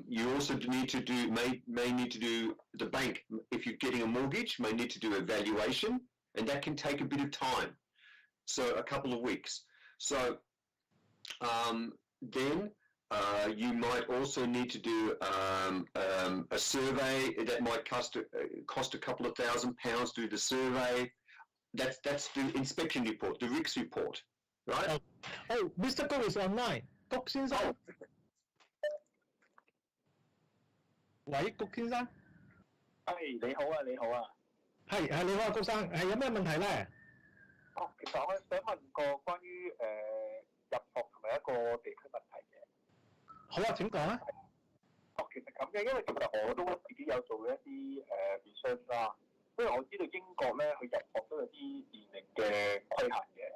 you also may need to do the bank, if you're getting a mortgage, may need to do a valuation, and that can take a bit of time, so a couple of weeks. So then you might also need to do a survey that might cost a couple of £1,000 to do the survey. That's the inspection report, the RICS report, right? Oh, Mr. Gok is online. Gok先生。喂，谷先生。你好啊，你好啊。係你好啊，谷生，有咩問題咧？其實我想問個關於入學同埋一個地區問題嘅。好啊，請講啊。其實咁嘅，因為其實我都自己有做一啲research 啦，因為我知道英國咧，佢入學都有啲年齡嘅規限嘅。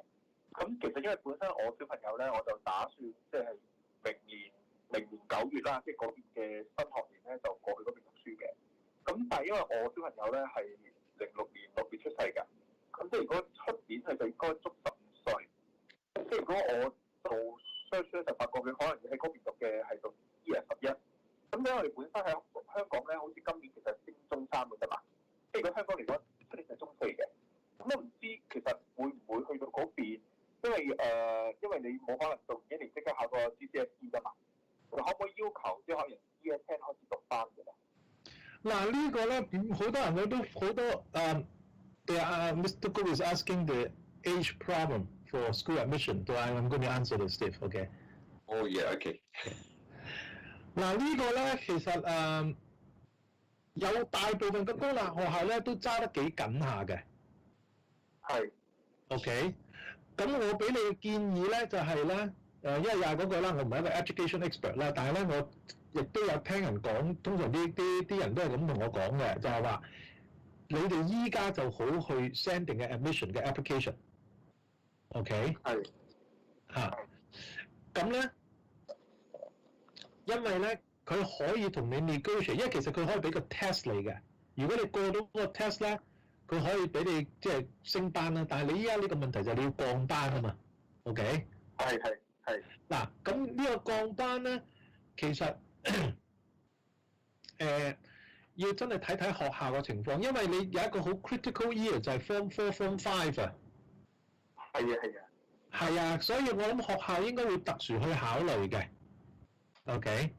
咁其實因為本身我小朋友咧，我就打算即係明年9月啦，即係嗰邊嘅新學年咧，就過去嗰邊讀書嘅。咁但係因為我小朋友咧係06年6月出世㗎，咁即係如果出年佢就應該足15歲。即係如果我做 search 咧，就發覺佢可能要喺嗰邊讀嘅係讀 Year 11。咁因為我哋本身喺香港咧，好似今年其實升中3嘅啫嘛。即係如果香港嚟講，出年係中4嘅。咁我唔知其實會唔會去到嗰邊，因為你冇可能做1年即刻考個 GCSE 㗎嘛。可唔可以要求即係可能 Year 10開始讀翻嘅咧？嗱呢個咧，好多人都好多Mr. Gok is asking the age problem for school admission. So I'm going to answer this, Steve. Okay. Oh yeah, okay. 嗱呢個咧，其實有大部分嘅公立學校咧都揸得幾緊下嘅。係。OK。咁我俾你嘅建議咧就係咧，因為又係嗰個啦，我唔係一個 education expert 啦，但係咧我亦都有聽人講，通常啲人都係咁同我講嘅，就係話你哋依家就好去 send 定嘅 admission 嘅 application。OK。係。嚇。咁咧，因為咧佢可以同你 negotiate，因為其實佢可以俾個 test 你嘅。如果你過到嗰個 test 咧，佢可以俾你即係升班啦。但係你依家呢個問題就係你要降班啊嘛。OK。係。嗱，咁呢個降班咧，其實要真係睇睇學校嘅情況，因為你有一個好 critical year 就係 Form 4、Form 5啊。係啊，所以我諗學校應該會特殊去考慮嘅。OK，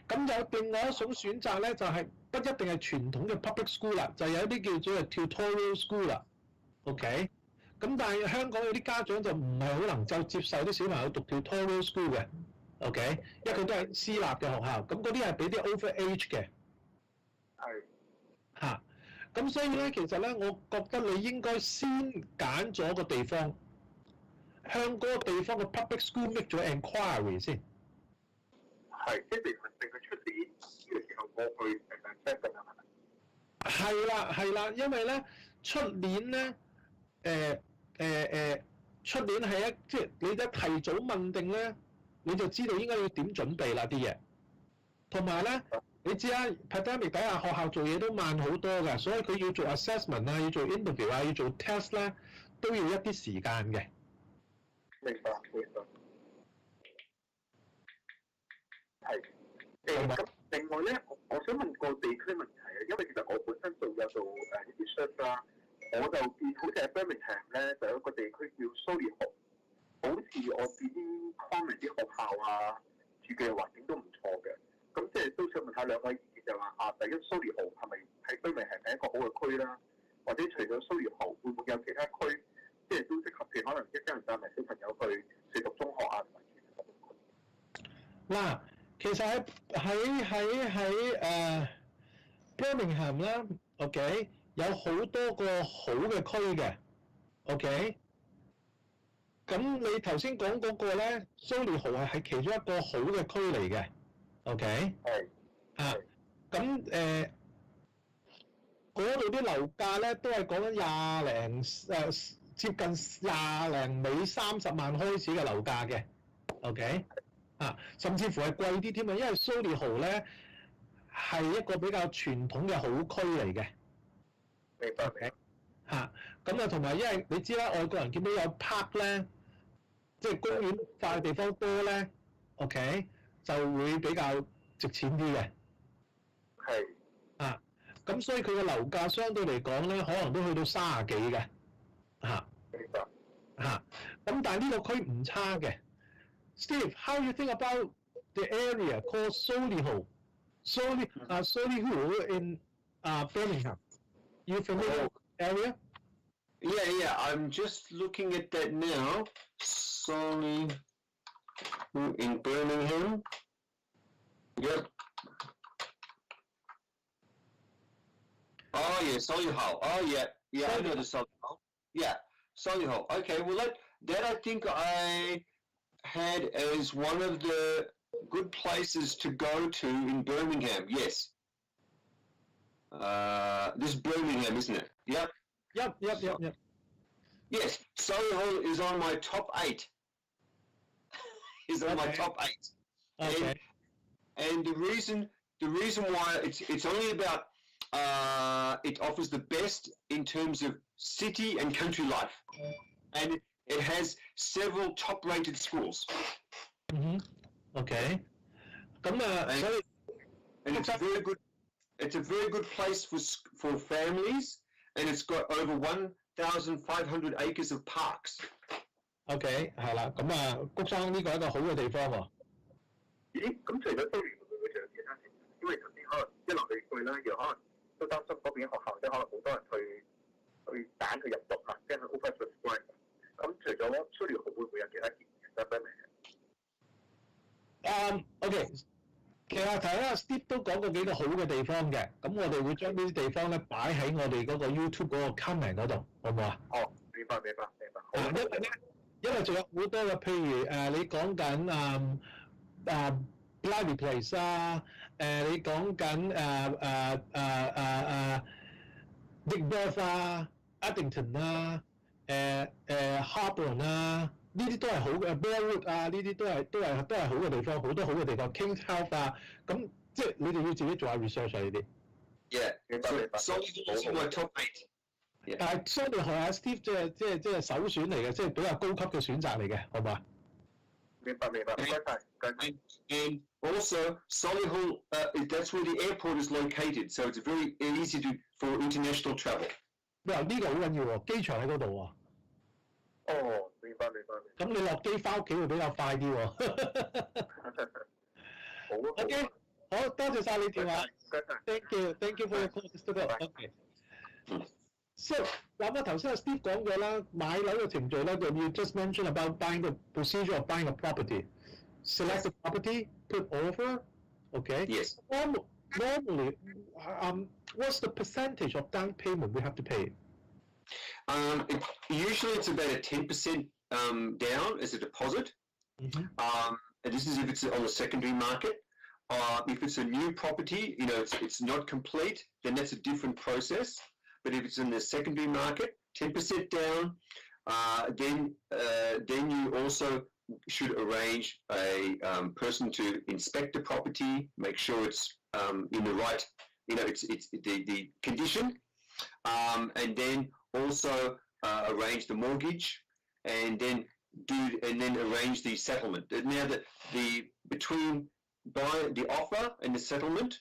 咁有另外一種選擇咧，就係不一定係傳統嘅 public school 啦，就有啲叫做 tutorial school 啦。OK， 咁但係香港有啲家長就唔係好能夠接受啲小朋友讀 tutorial school 嘅。OK， 因為佢都係私立嘅學校，咁嗰啲係俾啲 over age 嘅。咁所以咧，其實咧，我覺得你應該先揀咗個地方，向嗰個地方嘅 public school make 咗 enquiry 先。即係定佢出年呢個時候過去check 咁樣係咪？係啦，因為咧出年咧，出年係即係你一提早問定咧，你就知道應該要點準備啦啲嘢。同埋咧，你知啊 pandemic 底下學校做嘢都慢好多㗎，所以佢要做 assessment 啊，要做 interview 啊，要做 test 咧，都要一啲時間嘅。明白。咁另外咧，我想問個地區問題啊，因為其實我本身有做一啲 search 啦，我就見好似喺 Birmingham 咧，就有一個地區叫 Solihull， 好似我見啲 comment 啲學校啊，住嘅環境都唔錯嘅。咁即係都想問下兩位意見，就話第一 Solihull 係咪喺 Birmingham 係一個好嘅區啦？或者除咗 Solihull，會唔會有其他區，即係都適合嘅，可能一家人帶埋小朋友去讀中學啊，同埋嗱。其實喺Birmingham 啦 ，OK， 有好多個好嘅區嘅 ，OK。咁你頭先講嗰個咧 ，Solihull 係其中一個好嘅區嚟嘅 ，OK。咁嗰度啲樓價咧都係講緊接近20尾30萬開始嘅樓價嘅 ，OK。甚至乎係貴啲添啊，因為 Solihull 咧係一個比較傳統嘅好區嚟嘅。明白。咁啊，同埋因為你知啦，外國人見到有 park 咧，即係公園化嘅地方多咧 ，OK， 就會比較值錢啲嘅。咁所以佢嘅樓價相對嚟講咧，可能都去到30幾嘅。明白。咁但係呢個區唔差嘅。Steve, how do you think about the area called Solihull? Solihull in Birmingham. You familiar with the area? Yeah. I'm just looking at that now. Solihull in Birmingham. Yep. Oh yeah, Solihull. Oh yeah. I know the Solihull. Yeah, Solihull. Okay, well that I think I had as one of the good places to go to in Birmingham. Yes. This is Birmingham, isn't it? Yep. Yes, Solihull is on my top 8. My top 8. Okay. And the reason why it's only about it offers the best in terms of city and country life, and it has several top-rated schools. Okay. And it's a very good. It's a very good place for families, and it's got over 1,500 acres of parks. OK， 係啦，咁谷生呢個係一個好嘅地方喎。咦？咁除咗 Solihull 會唔會仲有其他城市？因為頭先可能一落去啦，又可能都擔心嗰邊學校即係可能好多人去揀去入讀啊，即係 oversubscribe。咁除咗 Solihull 會唔會有其他建議得咩？OK， 其實頭先Steve 都講過幾個好嘅地方嘅，咁我哋會將呢啲地方咧擺喺我哋嗰個 YouTube 嗰個 comment 嗰度，好唔好啊？明白。因為仲有好多嘅，譬如你講緊Blythe Place 啊，你講緊Digbeth 啊、Addington 啊、Harborne 啊，呢啲都係好嘅 ，Bearwood 啊，呢啲都係好嘅地方，好多好嘅地方 ，King's Heath 啊，咁即係你哋要自己做下 research 啊呢啲。Yeah， 明白。Solihull is my top 8。但係相對學下 Steve 即係首選嚟嘅，即係比較高級嘅選擇嚟嘅，好唔好啊？明白，唔該晒。And Also, Solihull, that's where the airport is located, so it's very easy for international travel. 哇！呢個好緊要喎，機場喺嗰度喎。哦，明白。咁你落機翻屋企會比較快啲喎。好啊。OK， 好多謝晒你電話。Thank you for your call, Mr. OK。So， 嗱我頭先阿 Steve 講咗啦，買樓嘅程序咧就要 just mention about buying the procedure of buying a property. Select the property, put offer, okay? Yes. Normally, what's the percentage of down payment we have to pay? Usually it's about a 10% down as a deposit. Mm-hmm. And this is if it's on the secondary market. If it's a new property, it's not complete, then that's a different process. But if it's in the secondary market, 10% down, then you also should arrange a person to inspect the property, make sure it's in the right, it's the condition, and then also arrange the mortgage, and then arrange the settlement. Now between the offer and the settlement,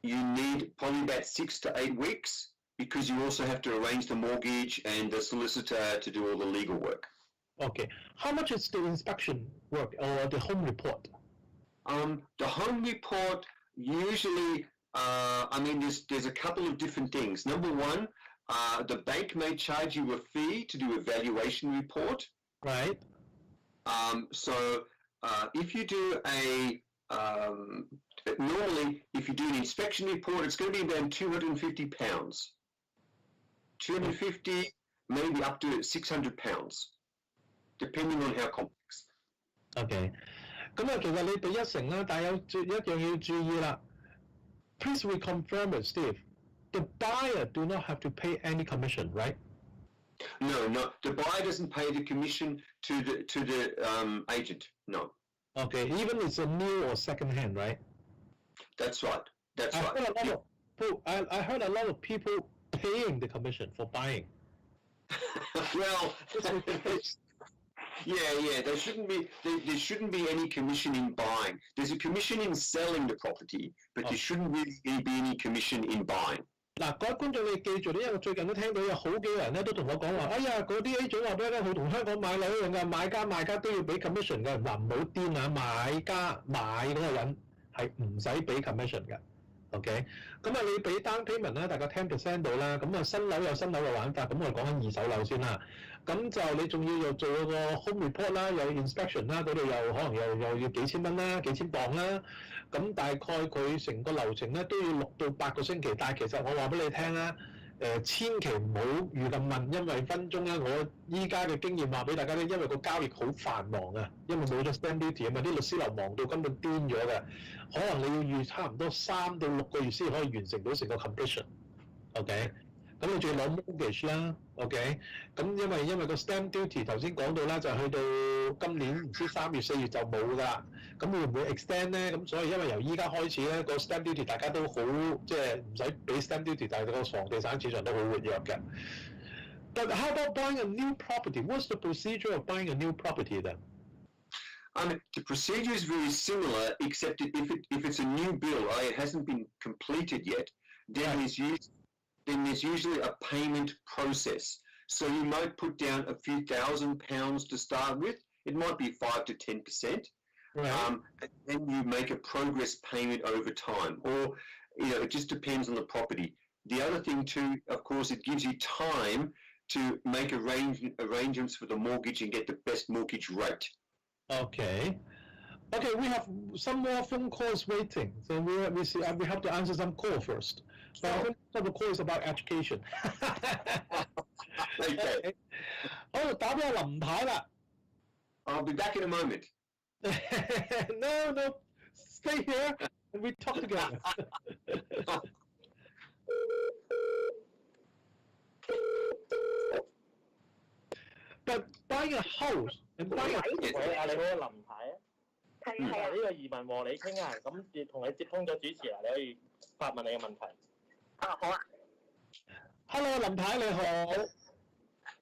you need probably about 6 to 8 weeks, because you also have to arrange the mortgage and the solicitor to do all the legal work. Okay. How much is the inspection work or the home report? The home report usually, there's a couple of different things. Number one, the bank may charge you a fee to do a valuation report. Right. So if you do normally, if you do an inspection report, it's going to be around £250. 250, maybe up to £600. Depending on how complex. Okay. 咁其實你俾1成啦，但係有一樣要注意啦。Please reconfirm it, Steve. The buyer do not have to pay any commission, right? No. The buyer doesn't pay the commission to the agent. No. Okay. Even it's a new or second hand, right? That's right. I heard a lot of people paying the commission for buying. Well. Yeah. There shouldn't be any commission in buying. There's a commission in selling the property, but there shouldn't really be any commission in buying. 嗱，各位觀眾你記住咧，因為我最近都聽到有好幾個人咧都同我講話，哎呀，嗰啲 agent 話俾你聽，佢同香港買樓一樣㗎，買家賣家都要俾 commission 嘅。嗱，唔好癲啊，買家買嗰個人係唔使俾 commission 嘅。OK， 咁你俾 down payment 啦，大概 10% 到啦。咁新樓有新樓嘅玩法，咁我哋講緊二手樓先啦。咁就你仲要做個 home report 啦，有 inspection 啦，嗰度又可能又要幾千蚊啦，幾千磅啦。咁大概佢成個流程咧都要6到8個星期。但係其實我話俾你聽啦，千祈唔好預咁問，因為分鐘咧，我依家嘅經驗話俾大家咧，因為個交易好繁忙啊，因為冇咗 stamp duty 啊嘛，啲律師樓忙到根本癲咗嘅，可能你要預差唔多3到6個月先可以完成到成個 completion。OK。咁你仲要攞 mortgage 啦 ，OK？ 咁因為個 stamp duty 頭先講到啦，就去到今年唔知3月4月就冇㗎啦。咁會唔會 extend 咧？咁所以因為由依家開始咧，個 stamp duty 大家都好即係唔使俾 stamp duty， 但係個房地產市場都好活躍嘅。But how about buying a new property? What's the procedure of buying a new property then? The procedure is very similar, except if it's a new build, it hasn't been completed yet, then there's usually a payment process. So you might put down a few £1,000s to start with. It might be 5 to 10%. Right. And then you make a progress payment over time. Or, it just depends on the property. The other thing too, of course, it gives you time to make arrangements for the mortgage and get the best mortgage rate. Okay, we have some more phone calls waiting. So we have to answer some call first. But I think some of the call is about education. Okay. 好，打俾阿林太啦。I'll be back in a moment. No, stay here and we talk together. But buying a house and buying a 喂，你好，林太啊。係呢個移民和你傾啊，咁同你接通咗主持啊，你可以發問你嘅問題。好啊。Hello， 林太你好。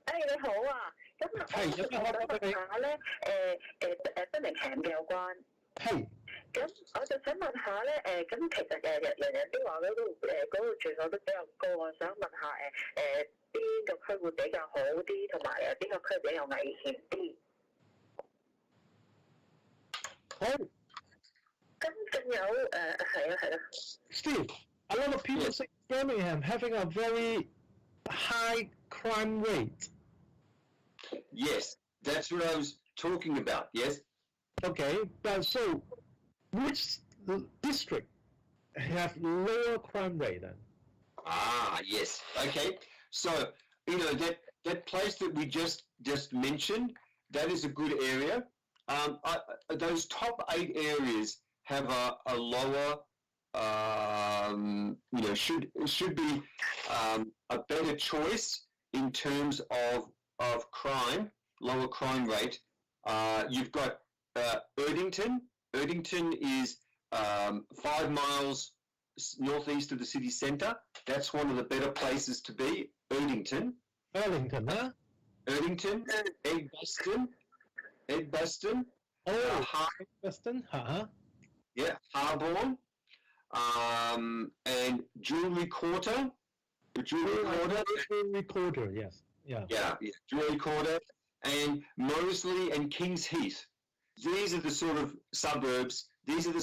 你好啊。咁我想問下咧，Birmingham嘅有關。係。咁我就想問下咧，咁其實人人都話嗰個住所都比較高啊，想問下邊個區會比較好啲，同埋邊個區比較危險啲？好。咁仲有係啦。Steve, a lot of people say Birmingham having a very high crime rate. Yes, that's what I was talking about. Yes. Okay, but so which district have lower crime rate then? Ah, yes. Okay. So, that place that we just mentioned, that is a good area. Those top 8 areas have a lower, should be a better choice in terms of crime, lower crime rate. You've got Erdington. Erdington is 5 miles northeast of the city centre. That's one of the better places to be. Erdington, huh? Erdington, Edgbaston. Oh, Edgbaston, Yeah, Harborne, and Jewellery Quarter. The Jewellery Quarter, yes. Yeah, Jewellery Quarter, and Moseley and Kings Heath. These are the sort of suburbs. These are the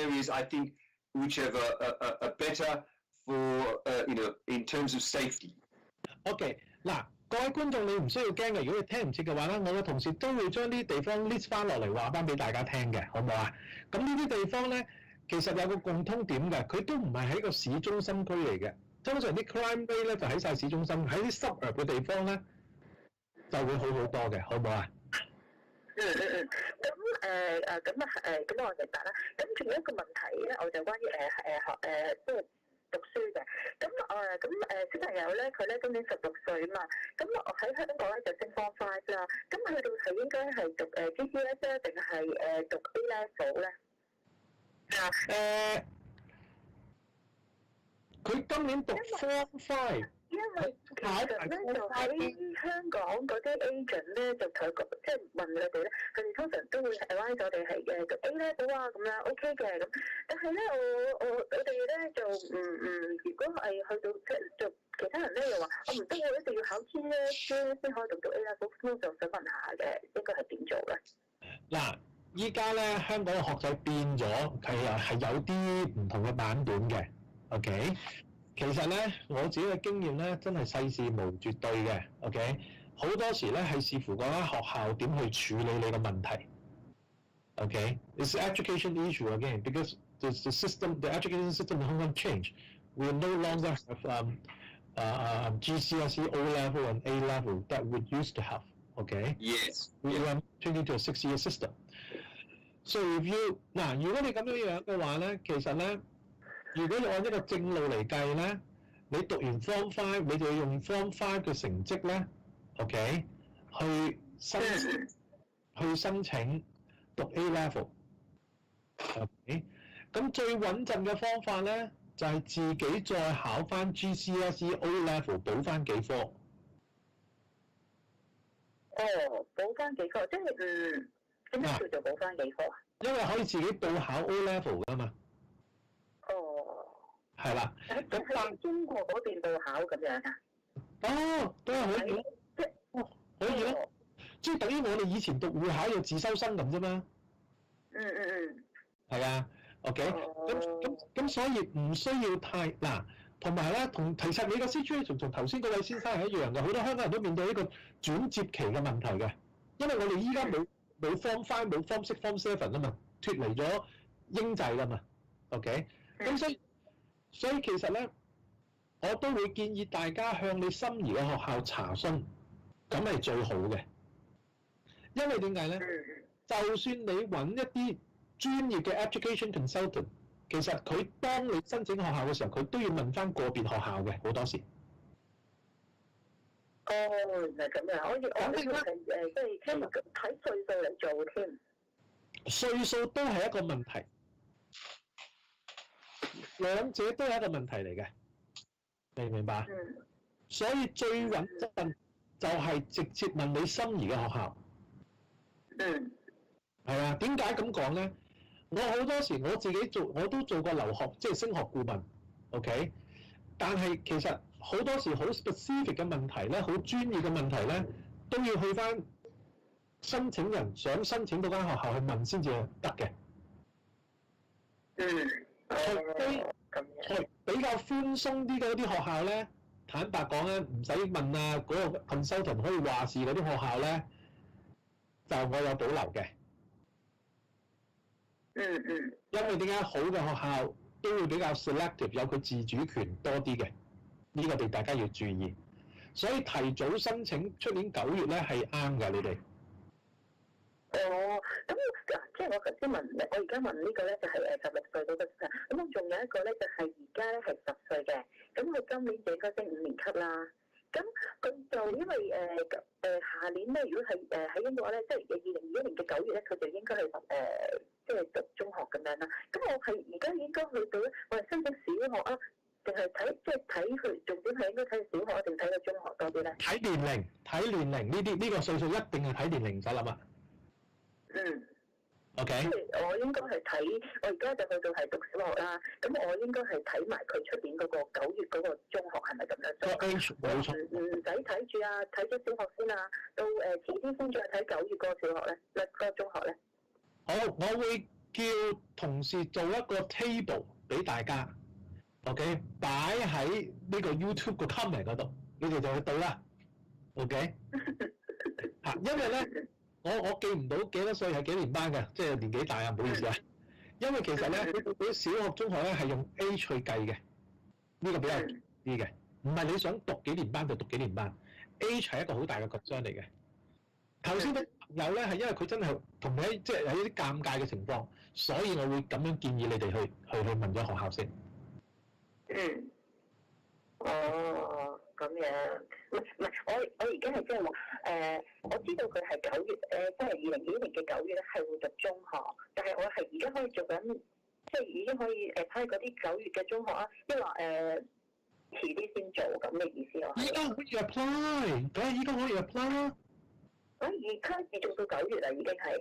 areas I think which have a better for in terms of safety. OK， 嗱，各位觀眾你唔需要驚嘅，如果你聽唔切嘅話咧，我嘅同事都會將啲地方 list 翻落嚟話翻俾大家聽嘅，好唔好啊？咁呢啲地方咧，其實有個共通點嘅，佢都唔係喺個市中心區嚟嘅。通常啲 crime rate 咧就喺晒市中心，喺啲 suburb 嘅地方咧就會好好多嘅，好唔好啊？咁我明白啦。咁仲有一個問題咧，我就關於即係讀書嘅。咁小朋友咧，佢咧今年16歲啊嘛。咁我喺香港咧就升 Form 5啦。咁去到係應該係讀GCS 咧，定係讀 A level 咧？佢今年讀 Form 5。因為其實咧就喺香港嗰啲 agent 咧就同佢即係問佢哋咧，佢哋通常都會 advise 我哋係讀 A level 啊咁樣 OK 嘅咁，但係咧我哋咧就如果係去到即係做其他人咧又話我唔得喎，一定要考 GCS 先可以讀到 A level，咁就想問下嘅應該係點做咧？嗱，依家咧香港嘅學制變咗，係有啲唔同嘅版本嘅 ，OK。其實咧，我自己嘅經驗咧，真係世事無絕對嘅 ，OK。好多時咧係視乎嗰間學校點去處理你嘅問題 ，OK。It's education issue again because the education system in Hong Kong changed. We no longer have GCSE, O level and A level that we used to have, OK. Yes. We are changing to a 6-year system. So if you 如果你咁樣嘅話咧，其實咧。如果你按一個正路嚟計咧，你讀完 Form 5，你就要用 Form 5嘅成績咧 ，OK， 去申請讀 A level。OK， 咁最穩陣嘅方法咧，就係自己再考翻 GCSE O level 補翻幾科。補翻幾科，即係點解叫做補翻幾科啊？因為可以自己報考 O level 㗎嘛。係啦，咁喺中國嗰邊報考咁樣啊？都係可以咯，可以咯，即係等於我哋以前讀會考要自修生咁啫嘛。係啊 ，OK， 咁所以唔需要太同埋咧，其實你個 situation 同頭先嗰位先生係一樣嘅，好多香港人都面對呢個轉接期嘅問題嘅，因為我哋依家冇 Form 5冇 Form 6 Form 7啊嘛，脫離咗英制㗎嘛 ，OK， 咁所以其實咧，我都會建議大家向你心儀嘅學校查詢，咁係最好嘅。因為點解咧？就算你揾一啲專業嘅 education consultant， 其實佢幫你申請學校嘅時候，佢都要問翻個別學校嘅好多時。原來咁樣，我以為係即係睇歲數嚟做添。歲數都係一個問題。兩者都係一個問題嚟嘅，明唔明白？所以最穩陣就係直接問你心儀嘅學校。係啊，點解咁講咧？我好多時我自己我都做過留學即係升學顧問 ，OK？ 但係其實好多時好 specific 嘅問題咧，好專業嘅問題咧，都要去翻申請人想申請到間學校去問先至得嘅。比較寬鬆啲嘅嗰啲學校咧，坦白講咧，唔使問啊，嗰個 consultant 可以話事嗰啲學校咧，就我有保留嘅。因為點解好嘅學校都會比較 selective， 有佢自主權多啲嘅，呢個哋大家要注意。所以提早申請出年9月咧係啱㗎，你哋。咁即係我頭先問，我而家問呢個咧就係16歲到嘅，咁我仲有一個咧就係而家咧係10歲嘅，咁佢今年就應該升5年級啦。咁佢就因為下年咧，如果係喺英國咧，即係2021年嘅9月咧，佢就應該係即係讀中學咁樣啦。咁我係而家應該去到咧，我係申請小學啊，定係睇佢重點係應該睇小學定睇個中學多啲咧？睇年齡呢個歲數一定係睇年齡，唔使諗啊。OK。即係我應該係睇，我而家就去到係讀小學啦。咁我應該係睇埋佢出年嗰個9月嗰個中學係咪咁樣？個 age 冇錯。唔使睇住啊，睇咗小學先啊，到遲啲先再睇9月嗰個小學咧，嗰個中學咧。好，我會叫同事做一個 table 俾大家 ，OK， 擺喺呢個 YouTube 個 comment 嗰度，你哋就去對啦 ，OK 嚇，因為咧我記唔到幾多歲係幾年班嘅，即係年紀大啊，唔好意思啊。因為其實咧，佢小學、中學咧係用 age 去計嘅，呢個比較啲嘅，唔係你想讀幾年班就讀幾年班 ，age 係一個好大嘅concern嚟嘅。頭先啲朋友咧係因為佢真係同你即係有啲尷尬嘅情況，所以我會咁樣建議你哋去問咗學校先。咁樣，唔係我而家係即係話我知道佢係9月即係2021年嘅9月咧係會讀中學，但係我係而家可以做緊，即係已經可以睇嗰啲9月嘅中學啊，因為遲啲先做咁嘅意思啊。依家可以 apply， 梗係依家可以 apply 啦。而家做到9月啦，已經係。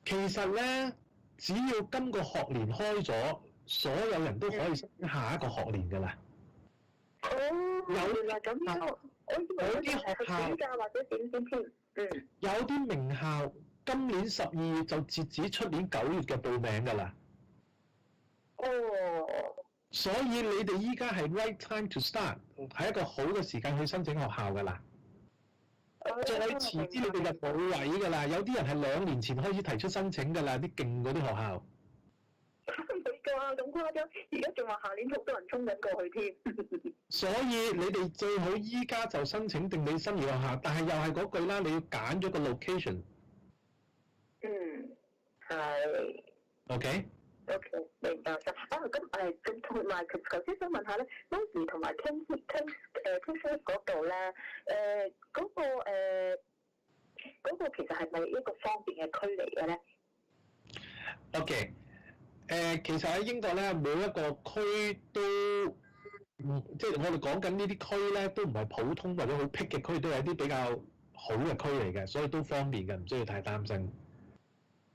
其實咧，只要今個學年開咗，所有人都可以升下一個學年㗎啦。有啦，咁有啲學校或者點添？有啲名校今年12月就截止出年9月嘅報名㗎啦。所以你哋依家係 right time to start， 係一個好嘅時間去申請學校㗎啦。再遲啲你哋就冇位㗎啦，有啲人係2年前開始提出申請㗎啦，啲勁嗰啲學校。冇㗎，咁誇張！而家仲話下年好多人衝緊過去添。所以你哋最好依家就申請定你心儀學校，但係又係嗰句啦，你要揀咗個 location。係。OK。明白晒。咁同埋頭先想問下咧，當時同埋傾嗰度咧，嗰個其實係咪一個方便嘅區嚟嘅咧 ？OK。其實喺英國咧，每一個區都，即係我哋講緊呢啲區咧，都唔係普通或者好僻嘅區，都係一啲比較好嘅區嚟嘅，所以都方便嘅，唔需要太擔心。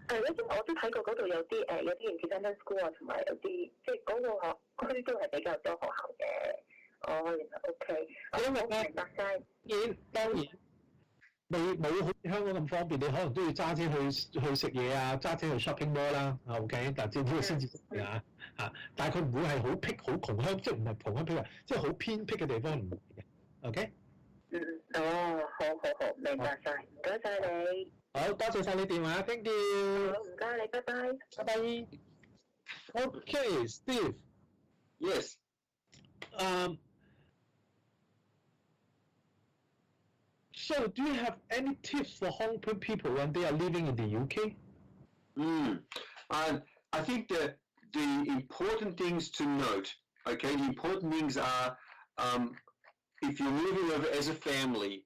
因為我都睇過嗰度有啲independent school 啊，同埋有啲即係嗰個區都係比較多學校嘅。原來 OK。因為咧，明白晒。當然。冇好似香港咁方便，你可能都要揸車去食嘢啊，揸車去 shopping mall 啦 ，OK， 但係呢個先至啊嚇，但係佢唔會係好僻、好窮鄉，即係唔係窮鄉僻啊，即係好偏僻嘅地方唔會嘅 ，OK？ 好，明白晒，唔該晒你。好，多謝晒你電話 ，thank you。好，唔該你，拜拜。拜拜。Okay, Steve. Yes. So, do you have any tips for Hong Kong people when they are living in the UK? I think that the important things to note, okay, the important things are, if you're moving over as a family,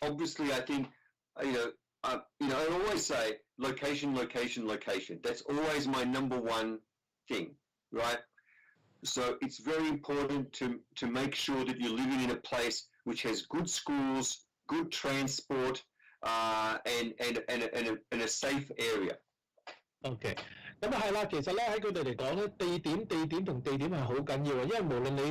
obviously I think, I always say location. That's always my number one thing, right? So it's very important to make sure that you're living in a place which has good schools, good transport, and a safe area. OK，咁啊係啦，其實咧喺佢哋嚟講咧，地點同地點係好緊要嘅，因為無論你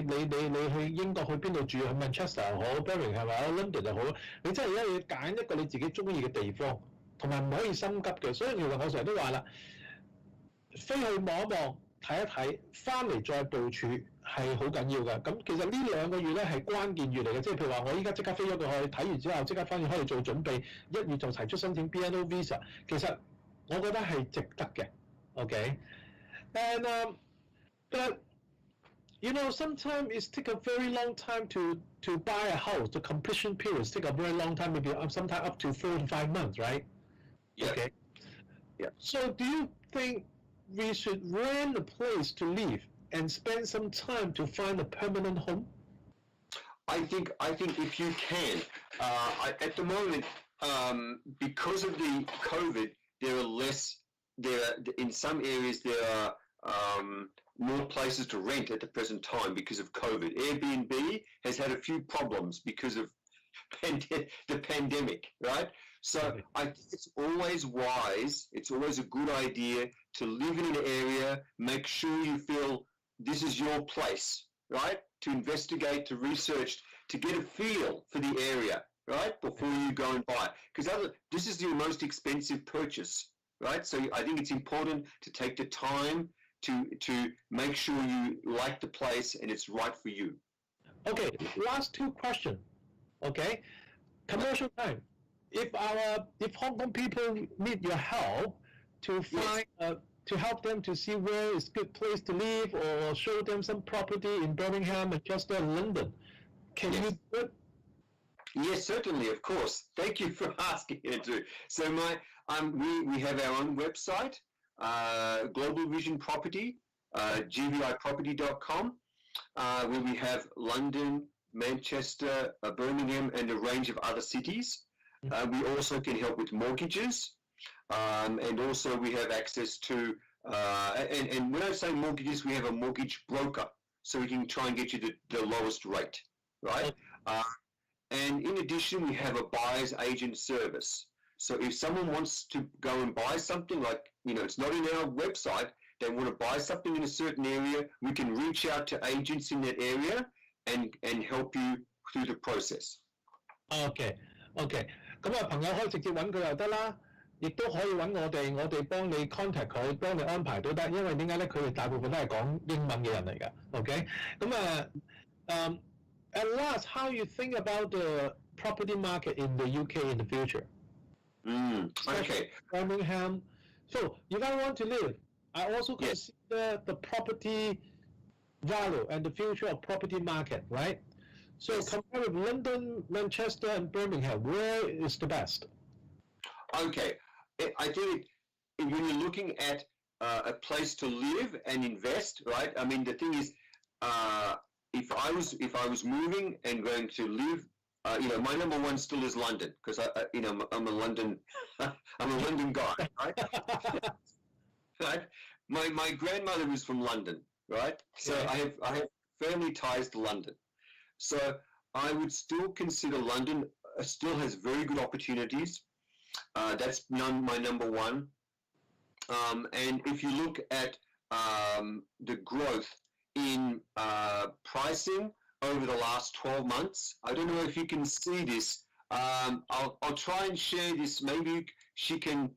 去英國去邊度住，去 Manchester 又好 Birmingham 係咪 London 又好，你真係要揀一個你自己中意嘅地方，同埋唔可以心急嘅。所以其實我成日都話啦，飛去望一望睇一睇，翻嚟再部署係好緊要嘅。咁其實呢2個月咧係關鍵月嚟嘅，即係譬如話我依家即刻飛咗過去，睇完之後即刻翻去開始做準備，1月就提出申請 BNO Visa， 其實我覺得係值得嘅。Okay, and but you know sometimes it takes a very long time to buy a house. The completion periods take a very long time, maybe sometimes up to 4 to 5 months, right? Yeah. Okay. Yeah. So do you think we should rent a place to live and spend some time to find a permanent home? I think if you can, at the moment, because of the COVID, in some areas there are more places to rent at the present time because of COVID. Airbnb has had a few problems because of the pandemic, right? So I think it's always wise, it's always a good idea to live in an area, make sure you feel this is your place, right? To investigate, to research, to get a feel for the area, right? Before you go and buy. Because this is your most expensive purchase. Right, so I think it's important to take the time to make sure you like the place and it's right for you. Okay, last 2 questions. Okay, commercial time. If Hong Kong people need your help to find to help them to see where is good place to live, or show them some property in Birmingham, Manchester, and London, can you do it? Yes, certainly, of course. Thank you for asking, Andrew. So we have our own website, Global Vision Property, gviproperty.com, where we have London, Manchester, Birmingham, and a range of other cities. We also can help with mortgages, and also we have access to, and when I say mortgages, we have a mortgage broker, so we can try and get you the lowest rate, right? And in addition, we have a buyer's agent service. So if someone wants to go and buy something, like, it's not in our website, they want to buy something in a certain area, we can reach out to agents in that area and help you through the process. Okay. 咁啊，朋友可以直接揾佢又得啦，亦都可以揾我哋幫你 contact 佢，幫你安排都得。因為點解咧？佢哋大部分都係講英文嘅人嚟㗎。OK， 咁at last, how you think about the property market in the UK in the future? Okay. Birmingham. So if I want to live, I also consider the property value and the future of property market, right? So compare with London, Manchester, and Birmingham, where is the best? Okay. I think when you're looking at a place to live and invest, right? I mean, the thing is, if I was moving and going to live, my number one still is London, because I'm a London guy, right? Right? My grandmother was from London, right? So I have family ties to London. So I would still consider London still has very good opportunities. That's my number one. And if you look at the growth in pricing over the last 12 months, I don't know if you can see this. I'll try and share this. Maybe she can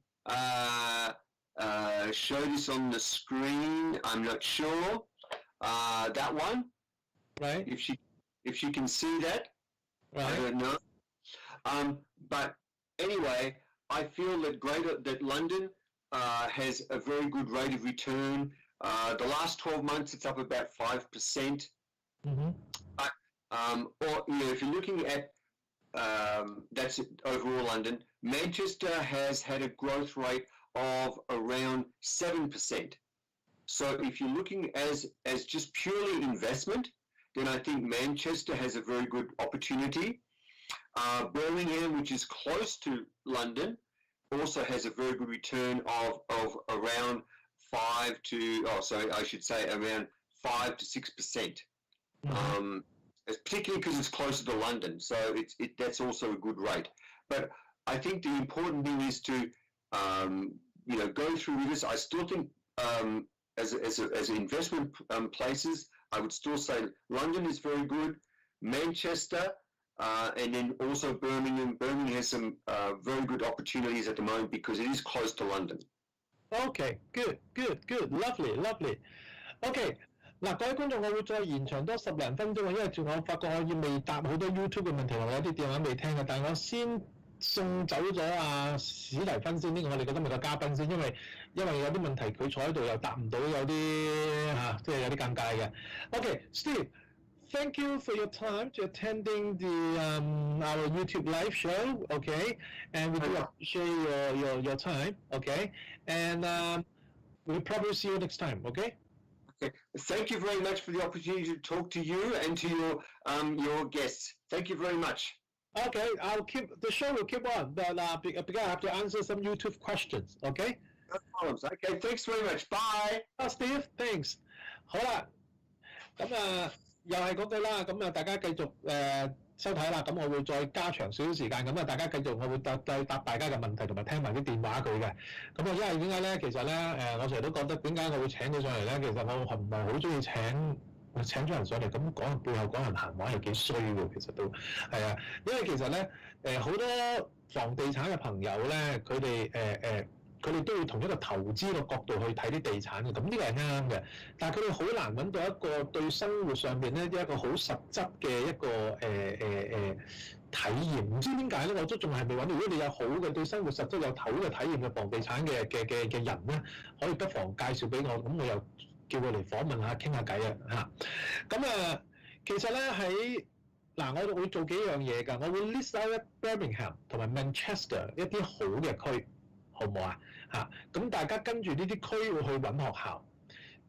show this on the screen. I'm not sure. That one, right? If she can see that, right. I don't know. But anyway, I feel that London has a very good rate of return. The last 12 months, it's up about 5%. Mm-hmm. Or if you're looking at that's overall London, Manchester has had a growth rate of around 7%. So if you're looking as just purely investment, then I think Manchester has a very good opportunity. Birmingham, which is close to London, also has a very good return of around 5 to around 5 to 6%. Mm-hmm. Particularly because it's closer to London, so that's also a good rate. But I think the important thing is to go through with this. I still think as investment places, I would still say London is very good, Manchester, and then also Birmingham. Birmingham has some very good opportunities at the moment because it is close to London. Okay, good, lovely. OK， 嗱，各位觀眾，我會再延長多10零分鐘，因為我發覺我要未答好多 YouTube 嘅問題，我有啲電話未聽嘅，但係我先送走咗阿史提芬先，呢個我哋今日嘅嘉賓先，因為有啲問題佢坐喺度又答唔到，有啲即係有啲尷尬嘅。OK, Steve。Thank you for your time to attending our YouTube live show, okay? And we do appreciate your time, okay? And we'll probably see you next time, okay? Okay. Thank you very much for the opportunity to talk to you and to your guests. Thank you very much. Okay, the show will keep on, but because I have to answer some YouTube questions, okay? No problems. Okay, thanks very much. Bye. Steve, thanks. 好啦，咁又係嗰句啦，咁大家繼續收睇啦，咁我會再加長少少時間，咁大家繼續我會答大家嘅問題同埋聽埋啲電話佢嘅，咁因為點解咧？其實咧我成日都覺得點解我會請佢上嚟咧？其實我唔係好中意請咗人上嚟，咁講背後講人閒話係幾衰喎，其實都係啊，因為其實咧好多房地產嘅朋友咧，佢哋都要同一個投資嘅角度去睇啲地產嘅，咁呢個係啱嘅。但係佢哋好難揾到一個對生活上邊咧一個好實質嘅一個體驗。唔知點解咧，我都仲係未揾到。如果你有好嘅對生活實質有好嘅體驗嘅房地產嘅人咧，可以不妨介紹俾我，咁我又叫佢嚟訪問下傾下偈啊嚇。咁其實咧我會做幾樣嘢㗎，我會 list out Birmingham 同埋 Manchester 一啲好嘅區。好唔好啊？咁大家跟住呢啲區會去揾學校。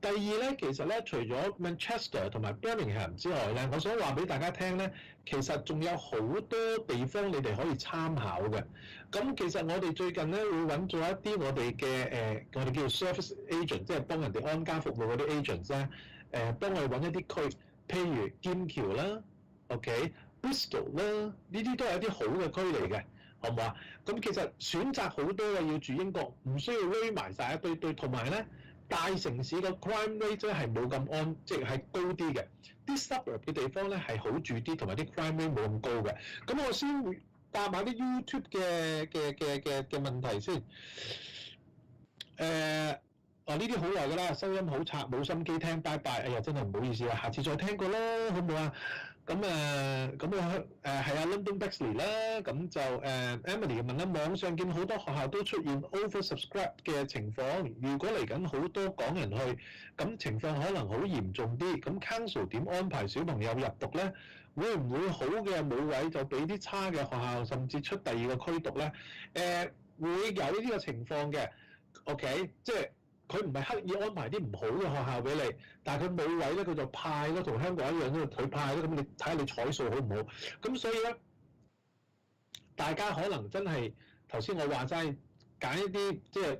第二咧，其實咧除咗 Manchester 同埋 Birmingham 之外咧，我想話俾大家聽咧，其實仲有好多地方你哋可以參考嘅。咁其實我哋最近咧會揾咗一啲我哋嘅我哋叫做 service agent， 即係幫人哋安家服務嗰啲 agents 咧，幫我哋揾一啲區，譬如劍橋啦 ，OK，Bristol 啦，呢啲都係一啲好嘅區嚟嘅。好唔好啊？咁其實選擇好多嘅，要住英國，唔需要攏埋晒一堆堆，同埋咧大城市個 crime rate 咧係冇咁即係高啲嘅，啲 suburb 嘅地方咧係好住啲，同埋啲 crime rate 冇咁高嘅。咁我先會答埋啲 YouTube 嘅問題先。呢啲好耐㗎啦，收音好差，冇心機聽，拜拜。哎呀，真係唔好意思啦，下次再聽過啦，好唔好啊？咁係啊 London Bexley 啦，咁就Emily 問啦，網上見好多學校都出現 oversubscribe 嘅情況，如果嚟緊好多港人去，咁情況可能好嚴重啲，咁 Council 點安排小朋友入讀咧？會唔會好嘅冇位就俾啲差嘅學校，甚至出第二個區讀咧？會有呢啲嘅情況嘅 ，OK， 即係。佢唔係刻意安排啲唔好嘅學校俾你，但係佢冇位咧，佢就派咯，同香港一樣咧，佢派咯，咁你睇下你彩數好唔好？咁所以咧，大家可能真係頭先我話齋揀一啲即係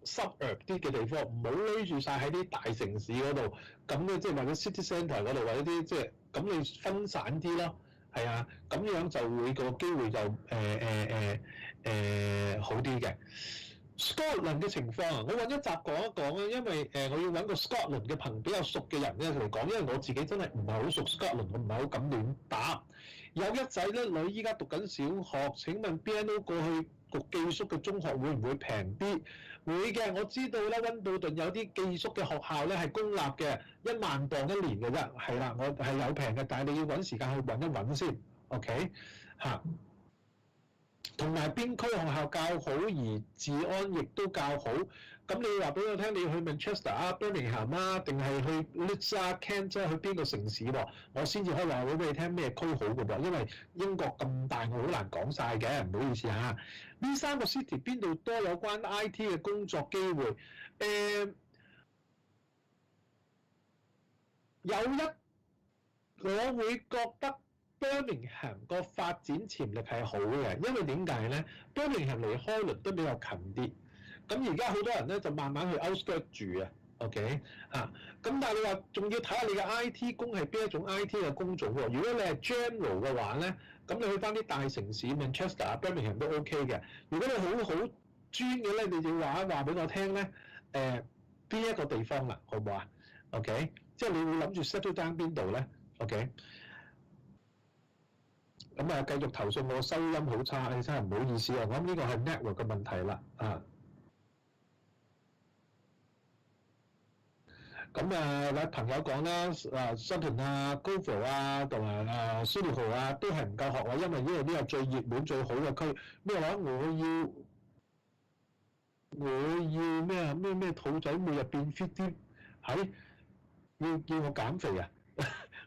suburb啲嘅地方，唔好匿住晒喺啲大城市嗰度，咁咧即係或者 city centre 嗰度，或者啲即係咁你分散啲咯，係啊，咁樣就會個機會就好啲嘅。Scotland 嘅情況啊，我揾一集講一講啊，因為我要揾個 Scotland 嘅比較熟嘅人咧嚟講，因為我自己真係唔係好熟 Scotland， 我唔係好敢亂答。有一仔一女依家讀緊小學，請問 BNO 過去讀寄宿嘅中學會唔會平啲？會嘅，我知道咧，溫布頓有啲寄宿嘅學校咧係公立嘅，1萬鎊1年嘅啫，係啦，我係有平嘅，但係你要揾時間去揾一揾先 ，OK 嚇。同埋邊區學校較好，而治安亦都較好。咁你話俾我聽，你要去 Manchester 啊、Birmingham 啊，定係去 Leeds 啊、Kent 啊，去邊個城市喎？我先至可以話俾你聽咩區好嘅噃。因為英國咁大，我好難講晒嘅，唔好意思嚇。呢3個 city 邊度多有關 IT 嘅工作機會？我會覺得。Birmingham 個發展潛力係好嘅，因為點解咧 ？Birmingham 離開倫敦比較近啲，咁而家好多人咧就慢慢去 outskirt 住啊 ，OK 啊，咁但係你話仲要睇下你嘅 IT 工係邊一種 IT 嘅工種喎？如果你係 general 嘅話咧，咁你去翻啲大城市 Manchester 啊、Birmingham 都 OK 嘅。如果你好專嘅咧，你就話俾我聽咧，邊一個地方啦，好唔好啊 ？OK， 即係你會諗住 settle down 邊度咧 ？OK， 咁啊繼續投訴我收音好差，真係唔好意思啊！我諗呢個係 network 嘅問題啦，啊。咁啊，朋友講啦，Sutton 啊、Gouville 啊，同埋Solihull 啊，都係唔夠學位，因為呢個最熱門、最好嘅區。咩話？我要咩啊？咩肚仔每日變 fit 啲，係要我減肥啊！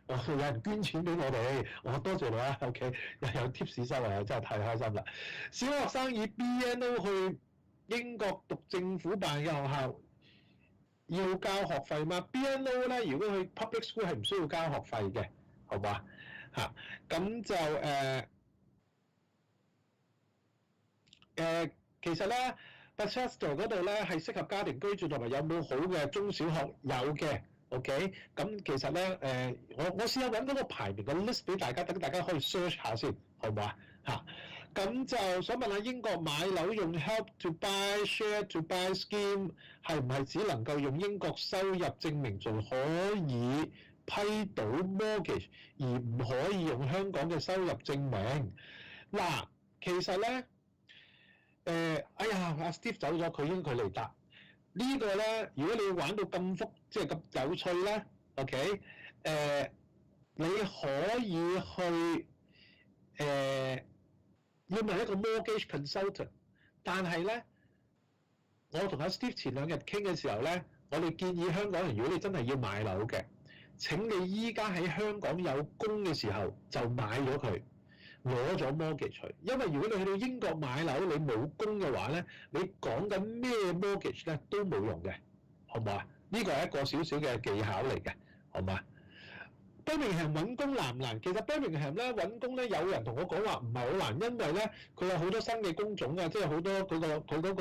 有人捐錢俾我哋，我多謝你啊 ！OK， 又有 tips 收啊，真係太開心啦！小學生以 BNO 去英國讀政府辦嘅學校。要交學費嘛 ？BNO 咧，如果去 public school 係唔需要交學費嘅，好嘛？嚇，咁就其實咧 Manchester 嗰度咧係適合家庭居住同埋有冇好嘅中小學有嘅 ，OK？咁其實咧我試下揾嗰個排名嘅 list 俾大家，等大家可以 search 下先，好唔好啊？嚇！咁就想問下英國買樓用 Help to Buy、Share to Buy Scheme 係唔係只能夠用英國收入證明就可以批到 mortgage， 而唔可以用香港嘅收入證明？嗱，其實咧，哎呀，阿 Steve 走咗，佢應該嚟答呢個咧。如果你要玩到咁即係咁有趣咧 ，OK？ 你可以去要問一個 mortgage consultant， 但係咧，我同阿 Steve 前兩日傾嘅時候咧，我哋建議香港人，如果你真係要買樓嘅，請你依家喺香港有工嘅時候就買咗佢，攞咗 mortgage 佢。因為如果你去到英國買樓，你冇工嘅話咧，你講緊咩 mortgage 咧都冇用嘅，好唔好啊？呢個係一個少少嘅技巧嚟嘅，好唔好啊？Birmingham 揾工難唔難？其實 Birmingham 咧揾工咧，有人同我講話唔係好難，因為咧佢有好多新嘅工種啊，即係好多佢嗰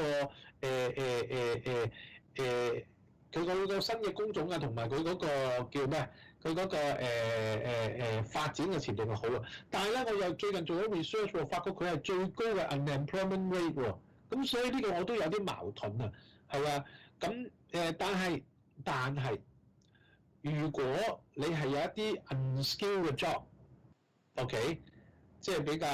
個新嘅工種啊，同埋佢嗰個叫咩？佢嗰個發展嘅前景係好啊。但係咧，我又最近做咗 research 喎，發覺佢係最高嘅 unemployment rate 喎。咁所以呢個我都有啲矛盾啊，係啊。咁但係。如果你係有一啲 unskilled 嘅 job，OK， 即係比較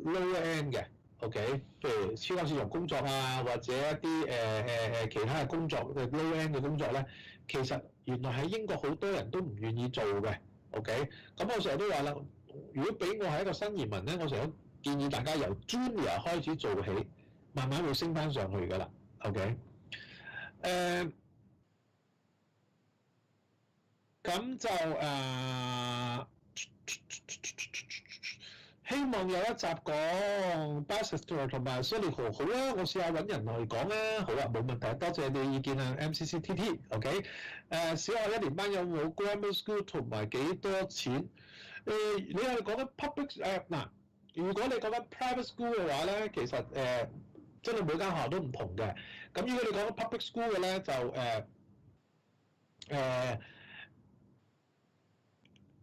low end 嘅 ，OK， 譬如超級市場工作啊，或者一啲其他嘅工作嘅 low end 嘅工作咧，其實原來喺英國好多人都唔願意做嘅 ，OK。咁我成日都話啦，如果俾我係一個新移民咧，我成日建議大家由 junior 開始做起，慢慢會升翻上去㗎啦 ，OK。咁就希望有一集講 Manchester 同埋 Solihull 好啊，我試下揾人嚟講啊，好啊，冇問題，多謝你嘅意見啊 ，MCCTT，OK， 小學一年班有冇 grammar school 同埋幾多錢？你係講緊 public 嗱，如果你講緊 private school 嘅話咧，其實真係每間學校都唔同嘅。咁如果你講緊 public school 嘅咧，就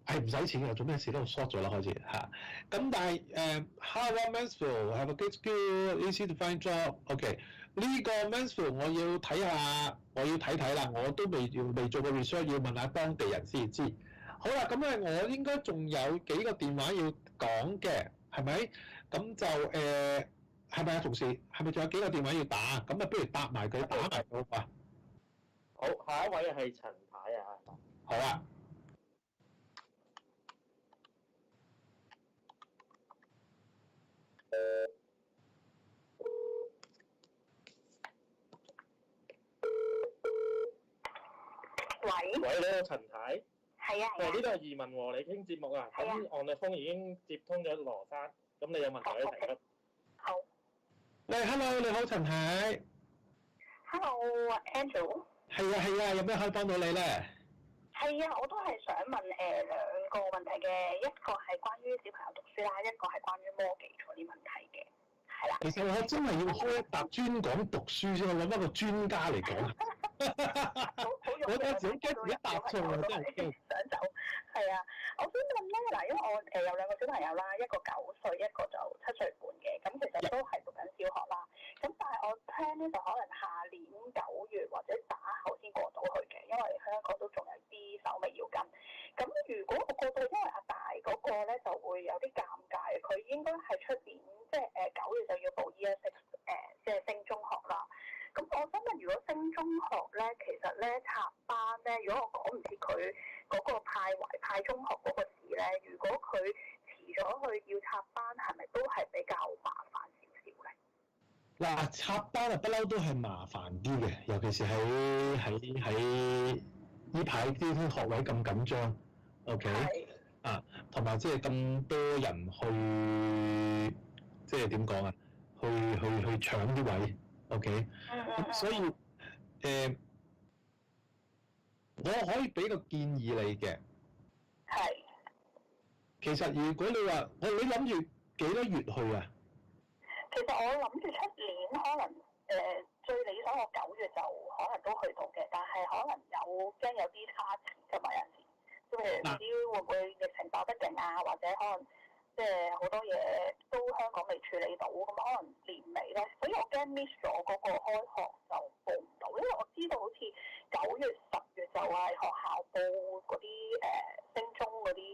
係唔使錢嘅，做咩事都 short 咗啦，開始嚇。咁但係Harvard Mansfield have a good school, easy to find job. OK， 呢個 Mansfield 我要睇下，我要睇啦，我都未做過 research， 要問下當地人先知。好啦，咁我應該仲有幾個電話要講嘅，係咪？咁就係咪啊，同事？係咪仲有幾個電話要打？咁啊，不如答埋佢，打埋佢吧。好，下一位係陳太啊。好啊。喂，你好，陳太。係啊。呢度係移民和你傾節目啊。咁on the phone已經接通咗羅生，咁你有問題可以提出。好。喂 ，hello， 你好，陳太。Hello，Andrew。係啊，有咩可以幫到你咧？係啊，我都係想問兩個問題嘅，一個係關於小朋友讀書啦，一個係關於 mortgage 嗰啲問題嘅，係啦。其實我真係要開一集專講讀書先，我揾一個專家嚟講。我自己驚自己答錯啊，真係驚。想走，係啊，我想問咧，嗱，因為我有兩個小朋友啦，一個9歲，一個就7歲半嘅，咁其實都係讀緊小學啦。咁但係我 plan 咧就可能下年9月或者打後先過到個咧就會有啲尷尬，佢應該係出年即係9月就要報 Year 6即係升中學啦。咁我想問，如果升中學咧，其實咧插班咧，如果我講唔切佢嗰個派中學嗰個事咧，如果佢遲咗去要插班，係咪都係比較麻煩少少咧？嗱，插班啊，不嬲都係麻煩啲嘅，尤其是喺呢排啲學位咁緊張 ，OK？ 啊，同埋即係咁多人去，即係點講啊？去搶啲位 ，OK？ 咁所以我可以俾個建議你嘅。係。其實如果你話你諗住幾多月去啊？其實我諗住出年可能最理想我9月就可能都去到嘅，但係可能驚有啲差池㗎嘛，有陣時，即係唔知會唔會疫情爆得勁啊，或者可能即係好多嘢都香港未處理到，咁可能年尾咧，所以我驚 miss 咗嗰個開學就報唔到，因為我知道好似9月、10月就係學校報嗰啲升中嗰啲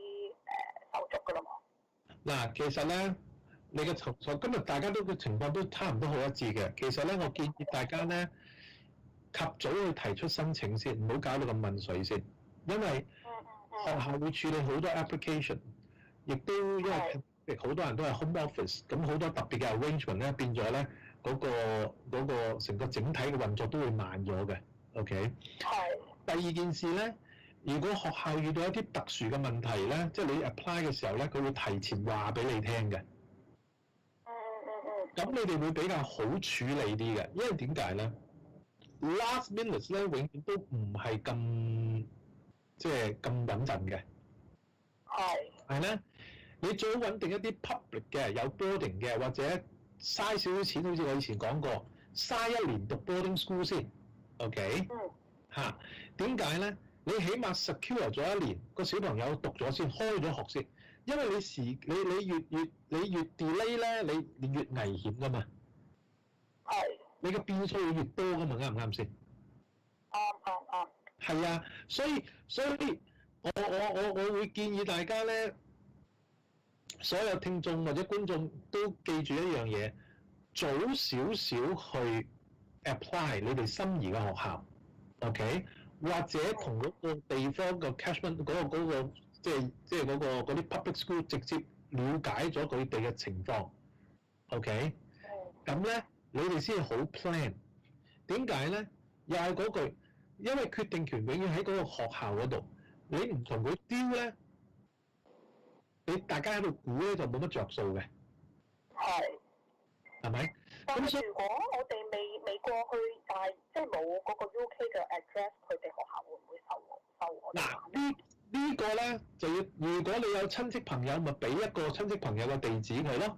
手續㗎啦嘛。嗱，其實咧。你嘅情況今日大家都嘅情況都差唔多好一致嘅。其實咧，我建議大家咧及早去提出申請先，唔好搞到咁問水先。因為學校會處理好多 application， 亦都因為好多人都係 home office， 咁好多特別嘅 arrangement 咧變咗咧嗰個成個整體嘅運作都會慢咗嘅。OK。係。第二件事咧，如果學校遇到一啲特殊嘅問題咧，即係你 apply 嘅時候咧，佢會提前話俾你聽嘅。咁你哋會比較好處理啲嘅，因為點解咧 ？Last minute 咧，永遠都唔係咁即係咁穩陣嘅。係。係咧，你最好揾定一啲 public 嘅，有 boarding 嘅，或者嘥少少錢，好似我以前講過，嘥1年讀 boarding school 先 ，OK？ 嚇，點解咧？你起碼 secure 咗1年，個小朋友讀咗先，開咗學先。因為你越 delay 咧，你越危險噶嘛。係。你嘅變數會越多噶嘛，啱唔啱先？啱。係啊，所以我會建議大家咧，所有聽眾或者觀眾都記住一樣嘢，早少少去 apply 你哋心儀嘅學校 ，OK？ 或者同嗰個地方嘅 catchment 嗰個。即係嗰啲 public school 直接了解咗佢哋嘅情況 ，OK？ 咁咧，你哋先好 plan。點解咧？又係嗰句，因為決定權永遠喺嗰個學校嗰度，你唔同佢丟咧，你大家喺度估咧就冇乜着數嘅。係。係咪？但係如果我哋未過去，但係即係冇嗰個 UK 嘅 address，佢哋學校會唔會收我哋？嗱呢個咧就要，如果你有親戚朋友，咪俾一個親戚朋友嘅地址佢咯。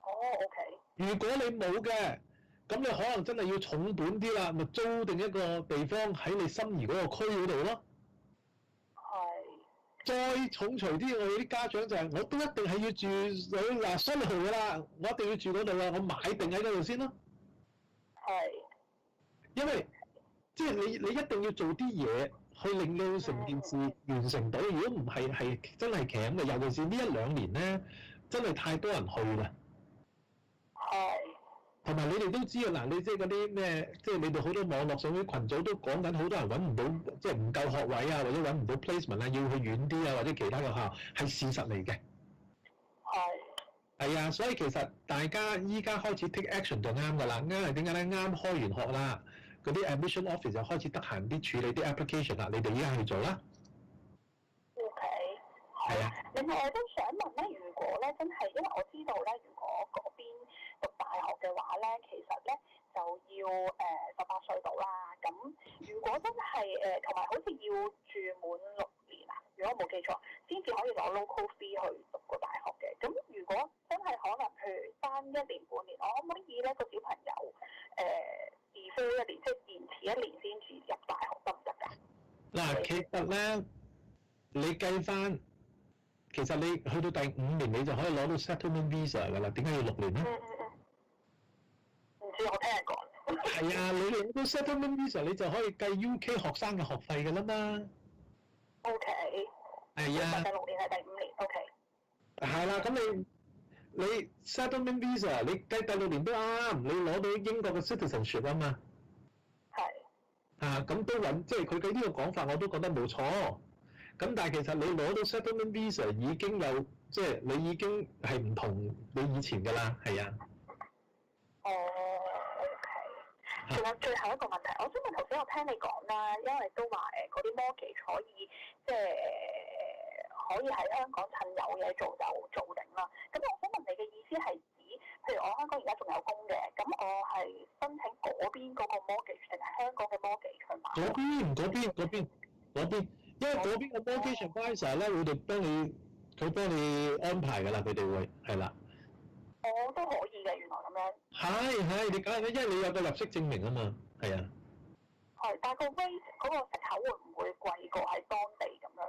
哦 ，OK。如果你冇嘅，咁你可能真係要重本啲啦，咪租定一個地方喺你心儀嗰個區嗰度咯。係。再重錘啲，我哋啲家長就係，我都一定係要住嗱新豪㗎啦，我一定要住嗰度啦，我買定喺嗰度先咯。係。因為即係你一定要做啲嘢。去令到成件事完成到，如果唔係真係強嘅，尤其是呢1-2年咧，真係太多人去啦。係。同埋你哋都知啊，嗱，你即係嗰啲咩，即係你哋好多網絡上啲群組都講緊，好多人揾唔到，即係唔夠學位啊，或者揾唔到 placement 啊，要去遠啲啊，或者其他學校，係事實嚟嘅。係。係啊，所以其實大家依家開始 take action 就啱㗎啦，啱係點解咧？啱開完學啦。嗰啲 admission office 就開始得閒啲處理啲 application 啦，你哋依家去做啦。OK，係啊。另外我都想問咧，如果咧真係，因為我知道咧，如果嗰邊讀大學嘅話咧，其實咧就要18歲到啦。咁如果真係同埋好似要住滿6年啊，如果我冇記錯，先至可以攞 local fee 去讀個大學嘅。咁如果真係可能譬如3-1年半年，我可唔可以咧個小朋友defer 1年，即係延遲1年先至入大學得唔得㗎？嗱，其實咧，你計翻，其實你去到第5年，你就可以攞到 settlement visa 㗎啦。點解要6年咧？唔知，我聽人講。係啊，你攞到 settlement visa，你就可以計 UK 學生嘅學費㗎啦嘛。OK。係啊。第6年係第5年。OK。係啦，咁你 settlement visa 你計第6年都啱，你攞到英國嘅 citizenship 啊嘛。係。咁都穩，即係佢嘅呢個講法我都覺得冇錯。咁但係其實你攞到 settlement visa 已經有，即係你已經係唔同你以前㗎啦，係啊。OK。仲有最後一個問題，我想問頭先我聽你講啦，因為都話嗰啲 mortgage 可以即係可以喺香港趁有嘢做就做定啦。咁我想問你嘅意思係指，譬如我香港而家仲有工嘅，咁我係申請嗰邊嗰個 mortgage 定係香港嘅 mortgage 去買？嗰邊，因為嗰邊嘅 mortgage advisor 咧，佢幫你安排㗎啦，佢哋會係啦。都可以嘅，原來咁樣。係，你梗係因為你有個入息證明啊嘛，係啊。係，但係個 rate 嗰個息口會唔會貴過喺當地咁樣？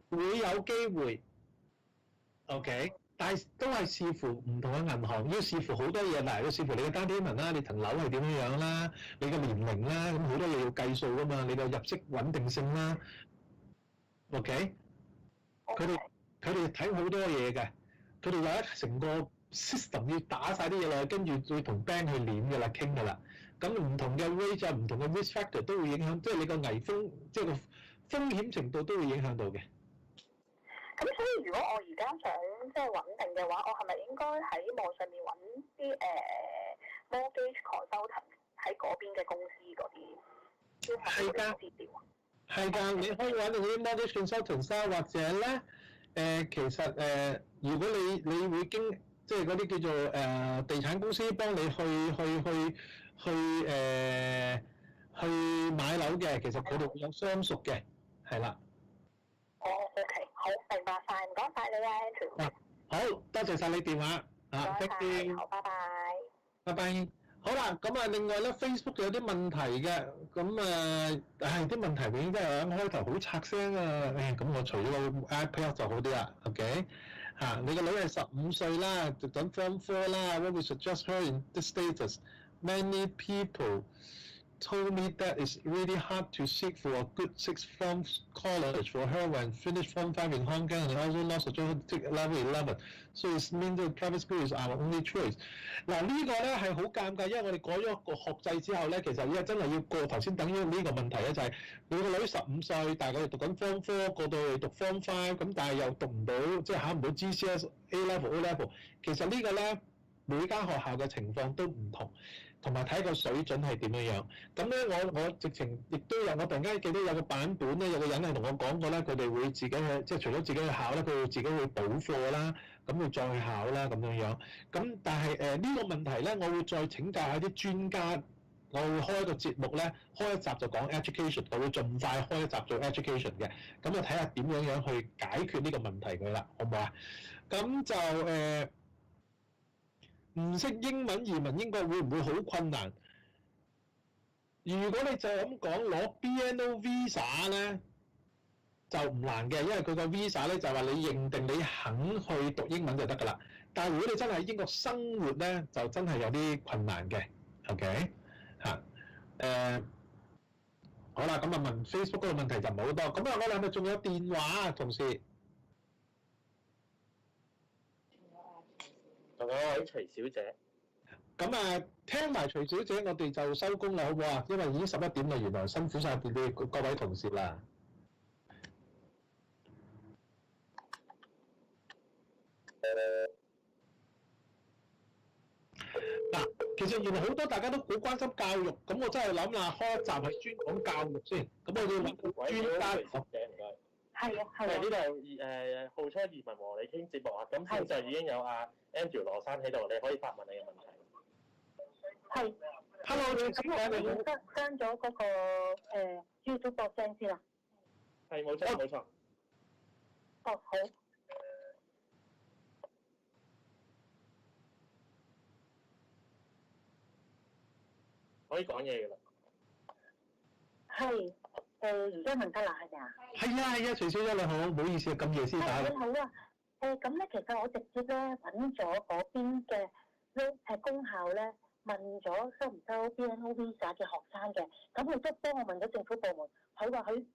會有機會 ，OK， 但係都係視乎唔同嘅銀行，要視乎好多嘢，嗱，要視乎你嘅 down payment啦，你層樓係點樣啦，你嘅年齡啦，咁好多嘢要計數噶嘛，你嘅入息穩定性啦 ，OK， 佢哋睇好多嘢嘅，佢哋有成個 system 要打晒啲嘢落去，跟住要同 bank 去攣㗎啦，傾㗎啦，咁唔同嘅 rate 啊，唔同嘅 risk factor 都會影響，即係你個危風，即係個風險程度都會影響到嘅。咁所以如果我而家想即係穩定嘅話，我係咪應該喺網上面揾啲mortgage consultant 喺嗰邊嘅公司嗰啲？係㗎，你可以揾到啲 mortgage consultant 啦，或者咧其實如果你會經即係嗰啲叫做地產公司幫你去買樓嘅，其實佢哋會有相熟嘅，係啦。OK， 好，明白晒，唔該晒你啊 Andrew。好，多謝晒你電話。thank you。好，拜拜。拜拜。好啦，咁另外咧 Facebook 有啲問題嘅，咁啲問題永遠都係開頭好拆聲啊，咁我除咗個 iPad 就好啲啦 ，OK？你個女係15歲啦，讀緊 Form 4啦 ，What we suggest her in this status? Many people told me that it's really hard to seek for a good sixth form college for her when finished Form 5 in Hong Kong and also lost a job to take level 11. So it means that private school is our only choice. 嗱呢個咧係好尷尬，因為我哋改咗個學制之後咧，其實而家真係要過頭先等於呢個問題咧，就係你個女15歲，但係佢哋讀緊 Form 4，過到去讀 Form 5，咁但係又讀唔到，即係考唔到 GCS A level O level。其實呢個咧每間學校嘅情況都唔同。同埋睇個水準係點樣樣，咁咧我直情亦都有，我突然間記得有個版本咧，有個人係同我講過咧，佢哋會自己去，即係除咗自己去考咧，佢會自己去補課啦，咁會再去考啦咁樣樣。咁但係呢個問題咧，我會再請教下啲專家，我會開一個節目咧，開一集就講 education，我會盡快開一集做 education 嘅，咁就睇下點樣樣去解決呢個問題佢啦，好唔好啊？咁就唔識英文移民英國會唔會好困難？如果你就咁講攞 BNO Visa 咧，就唔難嘅，因為佢個 Visa 咧就話你認定你肯去讀英文就得㗎啦。但係如果你真係喺英國生活咧，就真係有啲困難嘅。OK 好啦，咁問 Facebook 嗰個問題就唔係好多。咁我哋係咪仲有電話啊，同事？仲有位徐小姐，咁聽埋徐小姐，我哋就收工啦，好唔好啊？因為已經11點啦，原來辛苦晒你各位同事啦。其實原來好多大家都好關心教育，咁我真係諗啦，開一集係專講教育先，咁我要揾個專家。唔該。係啊，係啊。呢度號稱移民和你傾節目啊，咁先就已經有Andrew 羅生喺度，你可以發問你嘅問題。係。Hello， 咁我哋已經將咗嗰個YouTube 播聲先啦。係，冇錯冇錯。好。可以講嘢㗎啦。係。而家問得啦，係咪啊？係啊，徐小姐你好，唔好意思咁夜先打。你好啊。咁咧，其實我直接咧揾咗嗰邊嘅公校咧，問咗收唔收 BNO Visa 嘅學生嘅，咁佢都幫我問咗政府部門，佢話佢學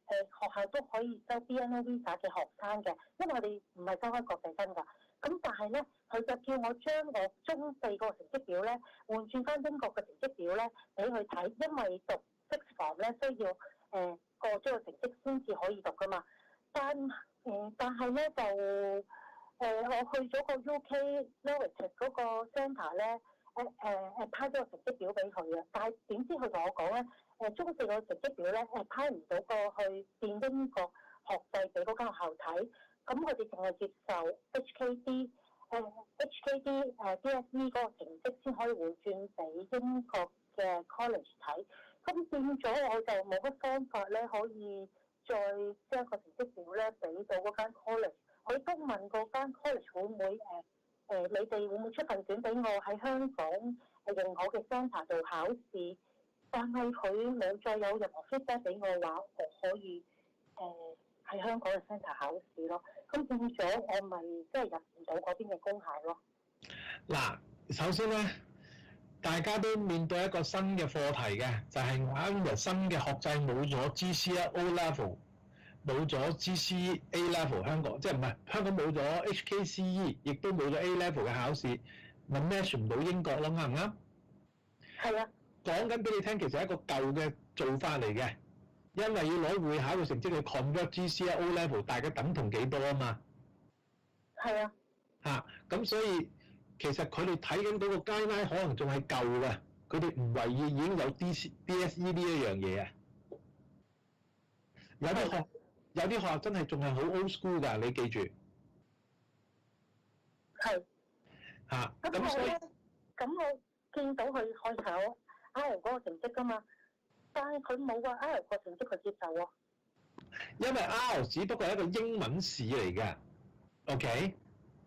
校都可以收 BNO Visa 嘅學生嘅，因為我哋唔係收開國際生㗎。咁但係咧，佢就叫我將我中四個成績表咧換轉翻英國嘅成績表咧俾佢睇，因為讀6房咧需要過咗個成績先至可以讀㗎嘛。但係咧就我去咗個 UK Norwich 嗰個 centre 咧派咗個成績表俾佢啊，但係點知佢同我講咧中四個成績表咧派唔到過去變英國學制俾嗰間學校睇。咁佢哋淨係接受 HKD DSE 嗰個成績先可以換轉俾英國嘅 college 睇，咁變咗我就冇乜方法咧可以再將個成績表咧俾到嗰間 college。我都問過間 college 會唔會你哋會唔會出份卷俾我喺香港認可嘅 centre 度考試，但係佢冇再有任何 feedback 俾我話我可以喺香港嘅 centre 考試咯，咁變咗我咪即係入唔到嗰邊嘅公校咯。嗱，首先咧，大家都面對一個新嘅課題嘅，就係Anlex新嘅學制冇咗 GCE O level， 冇咗 GCE A level， 香港即係唔係香港冇咗 HKCE， 亦都冇咗 A level 嘅考試，咪 match 唔到英國咯，啱唔啱？係啊。講緊俾你聽，其實係一個舊嘅做法嚟嘅。因為要攞會考嘅成績去 convert GCE O level， 大家等同幾多啊嘛？係啊。咁所以其實佢哋睇緊嗰個 guideline 可能仲係舊嘅，佢哋唔為意已經有 DSE 呢一樣嘢啊。有啲學校真係仲係好 old school 㗎，你記住。係。咁所以我見到佢可以考 IELTS 嗰個成績㗎嘛。但係佢冇話 IELTS 個成績佢接受喎。因為 IELTS 只不過係一個英文試嚟嘅 ，OK？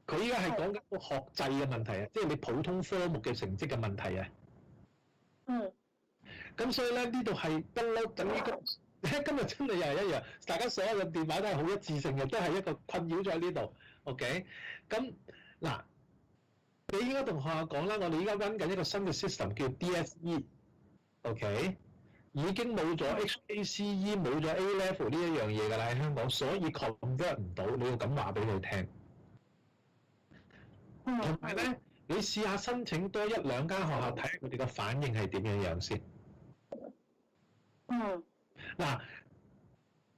佢依家係講緊個學制嘅問題啊，即係你普通科目嘅成績嘅問題啊。咁所以咧呢度係不嬲等於今日真係又係一樣，大家所有嘅電話都係好一致性嘅，都係一個困擾咗喺呢度 ，OK？ 咁嗱，你應該同學校講啦，我哋依家揾緊一個新嘅 system 叫 DSE，OK？已經冇咗 HKCE 冇咗 A level 呢一樣嘢㗎啦喺香港，所以 convert 唔到，你要咁話俾佢聽。同埋咧，你試下申請多1-2間學校睇下佢哋嘅反應係點樣先。嗱，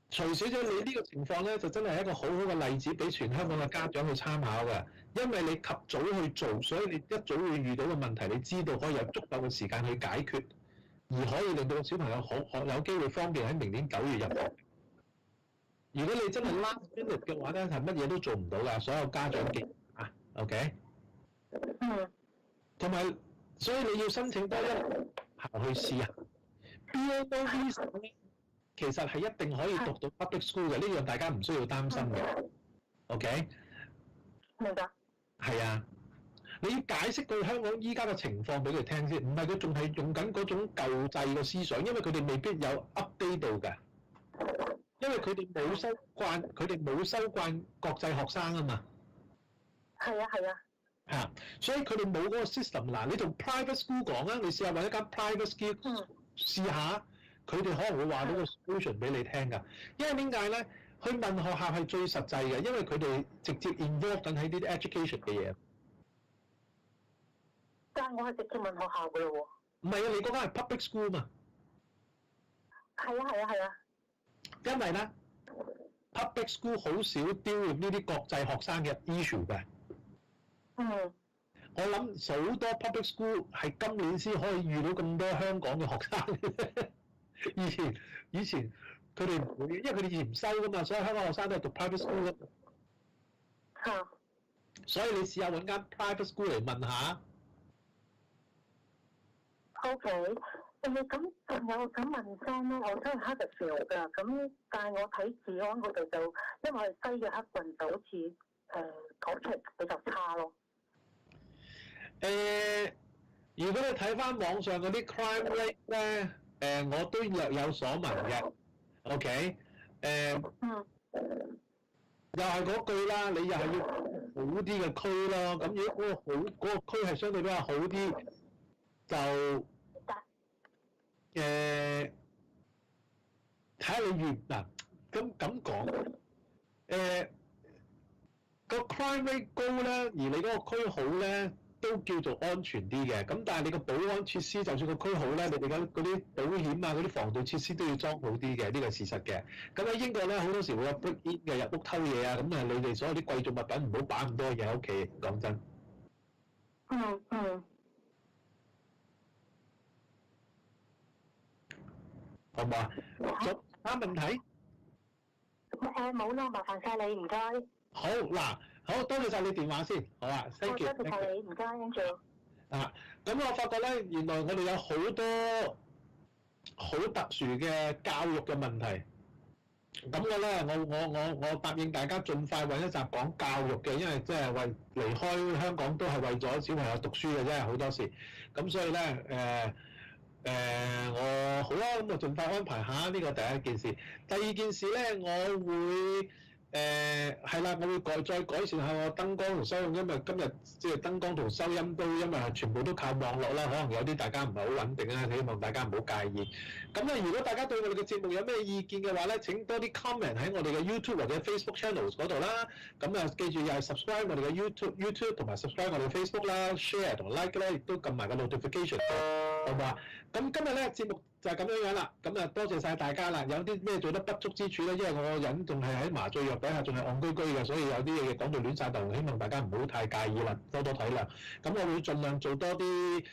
徐小姐你呢個情況咧，就真係一個好好嘅例子俾全香港嘅家長去參考嘅，因為你及早去做，所以你一早會遇到嘅問題，你知道可以有足夠嘅時間去解決。而可以令到個小朋友有機會方便喺明年9月入學。如果你真係 last minute 嘅話咧，係乜嘢都做唔到㗎。所有家長記啊 ，OK？ 同埋，所以你要申請多一校去試下。BNO Visa 咧，其實係一定可以讀到 public school 嘅，呢樣大家唔需要擔心嘅。OK？ 明白。係啊。你要解釋到香港依家嘅情況俾佢聽先，唔係佢仲係用緊嗰種舊制嘅思想，因為佢哋未必有 update 到嘅，因為佢哋冇收慣國際學生啊嘛。係啊。所以佢哋冇嗰個 system。嗱，你同 private school 講啊，你試下揾一間 private school 試下，佢哋可能會話到個 solution 俾你聽㗎。因為點解咧？去問學校係最實際嘅，因為佢哋直接 involve 緊喺啲 education 嘅嘢。但我係直接問學校㗎咯喎。唔係啊，你嗰間係 public school 嘛。係啊。因為咧 ，public school 好少 deal with 呢啲國際學生嘅 issue 嘅。我諗數多 public school 係今年先可以遇到咁多香港嘅學生。以前佢哋唔會，因為佢哋以前唔收㗎嘛，所以香港學生都係讀 private school 㗎。所以你試下揾間 private school 嚟問下。O.K. 咁仲有想問聲咧，我想去 Huddersfield 㗎，咁但係我睇治安嗰度就因為西嘅黑郡就好似講出嚟比較差咯。如果你睇翻網上嗰啲 crime rate 咧，我都略有所聞嘅。O.K. 又係嗰句啦，你又係要好啲嘅區咯。咁如果嗰個區係相對比較好啲。就睇下你越嗱咁講，個 crime rate 高咧，而你嗰個區好咧，都叫做安全啲嘅。咁但係你個保安設施，就算個區好咧，你哋嗰啲保險啊、嗰啲防盜設施都要裝好啲嘅，呢個係事實嘅。咁喺英國咧，好多時會有 break in 嘅，入屋偷嘢啊，咁啊你哋所有啲貴重物品唔好擺咁多嘢喺屋企，講真。好唔好啊？仲啱問題？冇啦，麻煩晒你，唔該。好嗱，好多謝晒你電話先，好啊 ，thank you。多謝晒你，唔該 ，Angel。咁我發覺咧，原來我哋有好多好特殊嘅教育嘅問題。咁我答應大家盡快揾一集講教育嘅，因為即係為離開香港都係為咗小朋友讀書嘅啫，好多時。咁所以咧，我好啦，咁就盡快安排下呢個第一件事。第二件事咧，我會係啦，我會再改善下我燈光同收音，因為今日即係燈光同收音都因為係全部都靠網絡啦，可能有啲大家唔係好穩定啊，希望大家唔好介意。咁咧，如果大家對我哋嘅節目有咩意見嘅話咧，請多啲 comment 喺我哋嘅 YouTube 或者 Facebook channels 嗰度啦。咁啊，記住又係 subscribe 我哋嘅 YouTube 同埋 subscribe 我哋嘅 Facebook 啦 ，share 同 like 咧，亦都撳埋個 notification，好唔好啊？咁今日咧節目就係咁樣樣啦。咁啊，多謝晒大家啦。有啲咩做得不足之處咧，因為我個人仲係喺麻醉藥底下，仲係戇居居嘅，所以有啲嘢講到亂晒頭，希望大家唔好太介意啦，多多體諒。咁我會盡量做多啲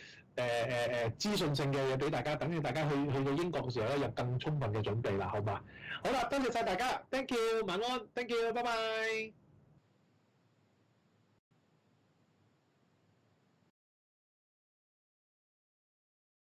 資訊性嘅嘢俾大家，等住大家去到英國嘅時候咧，有更充分嘅準備啦，好嘛？好啦，多謝晒大家 ，thank you，晚安 ，thank you，拜拜。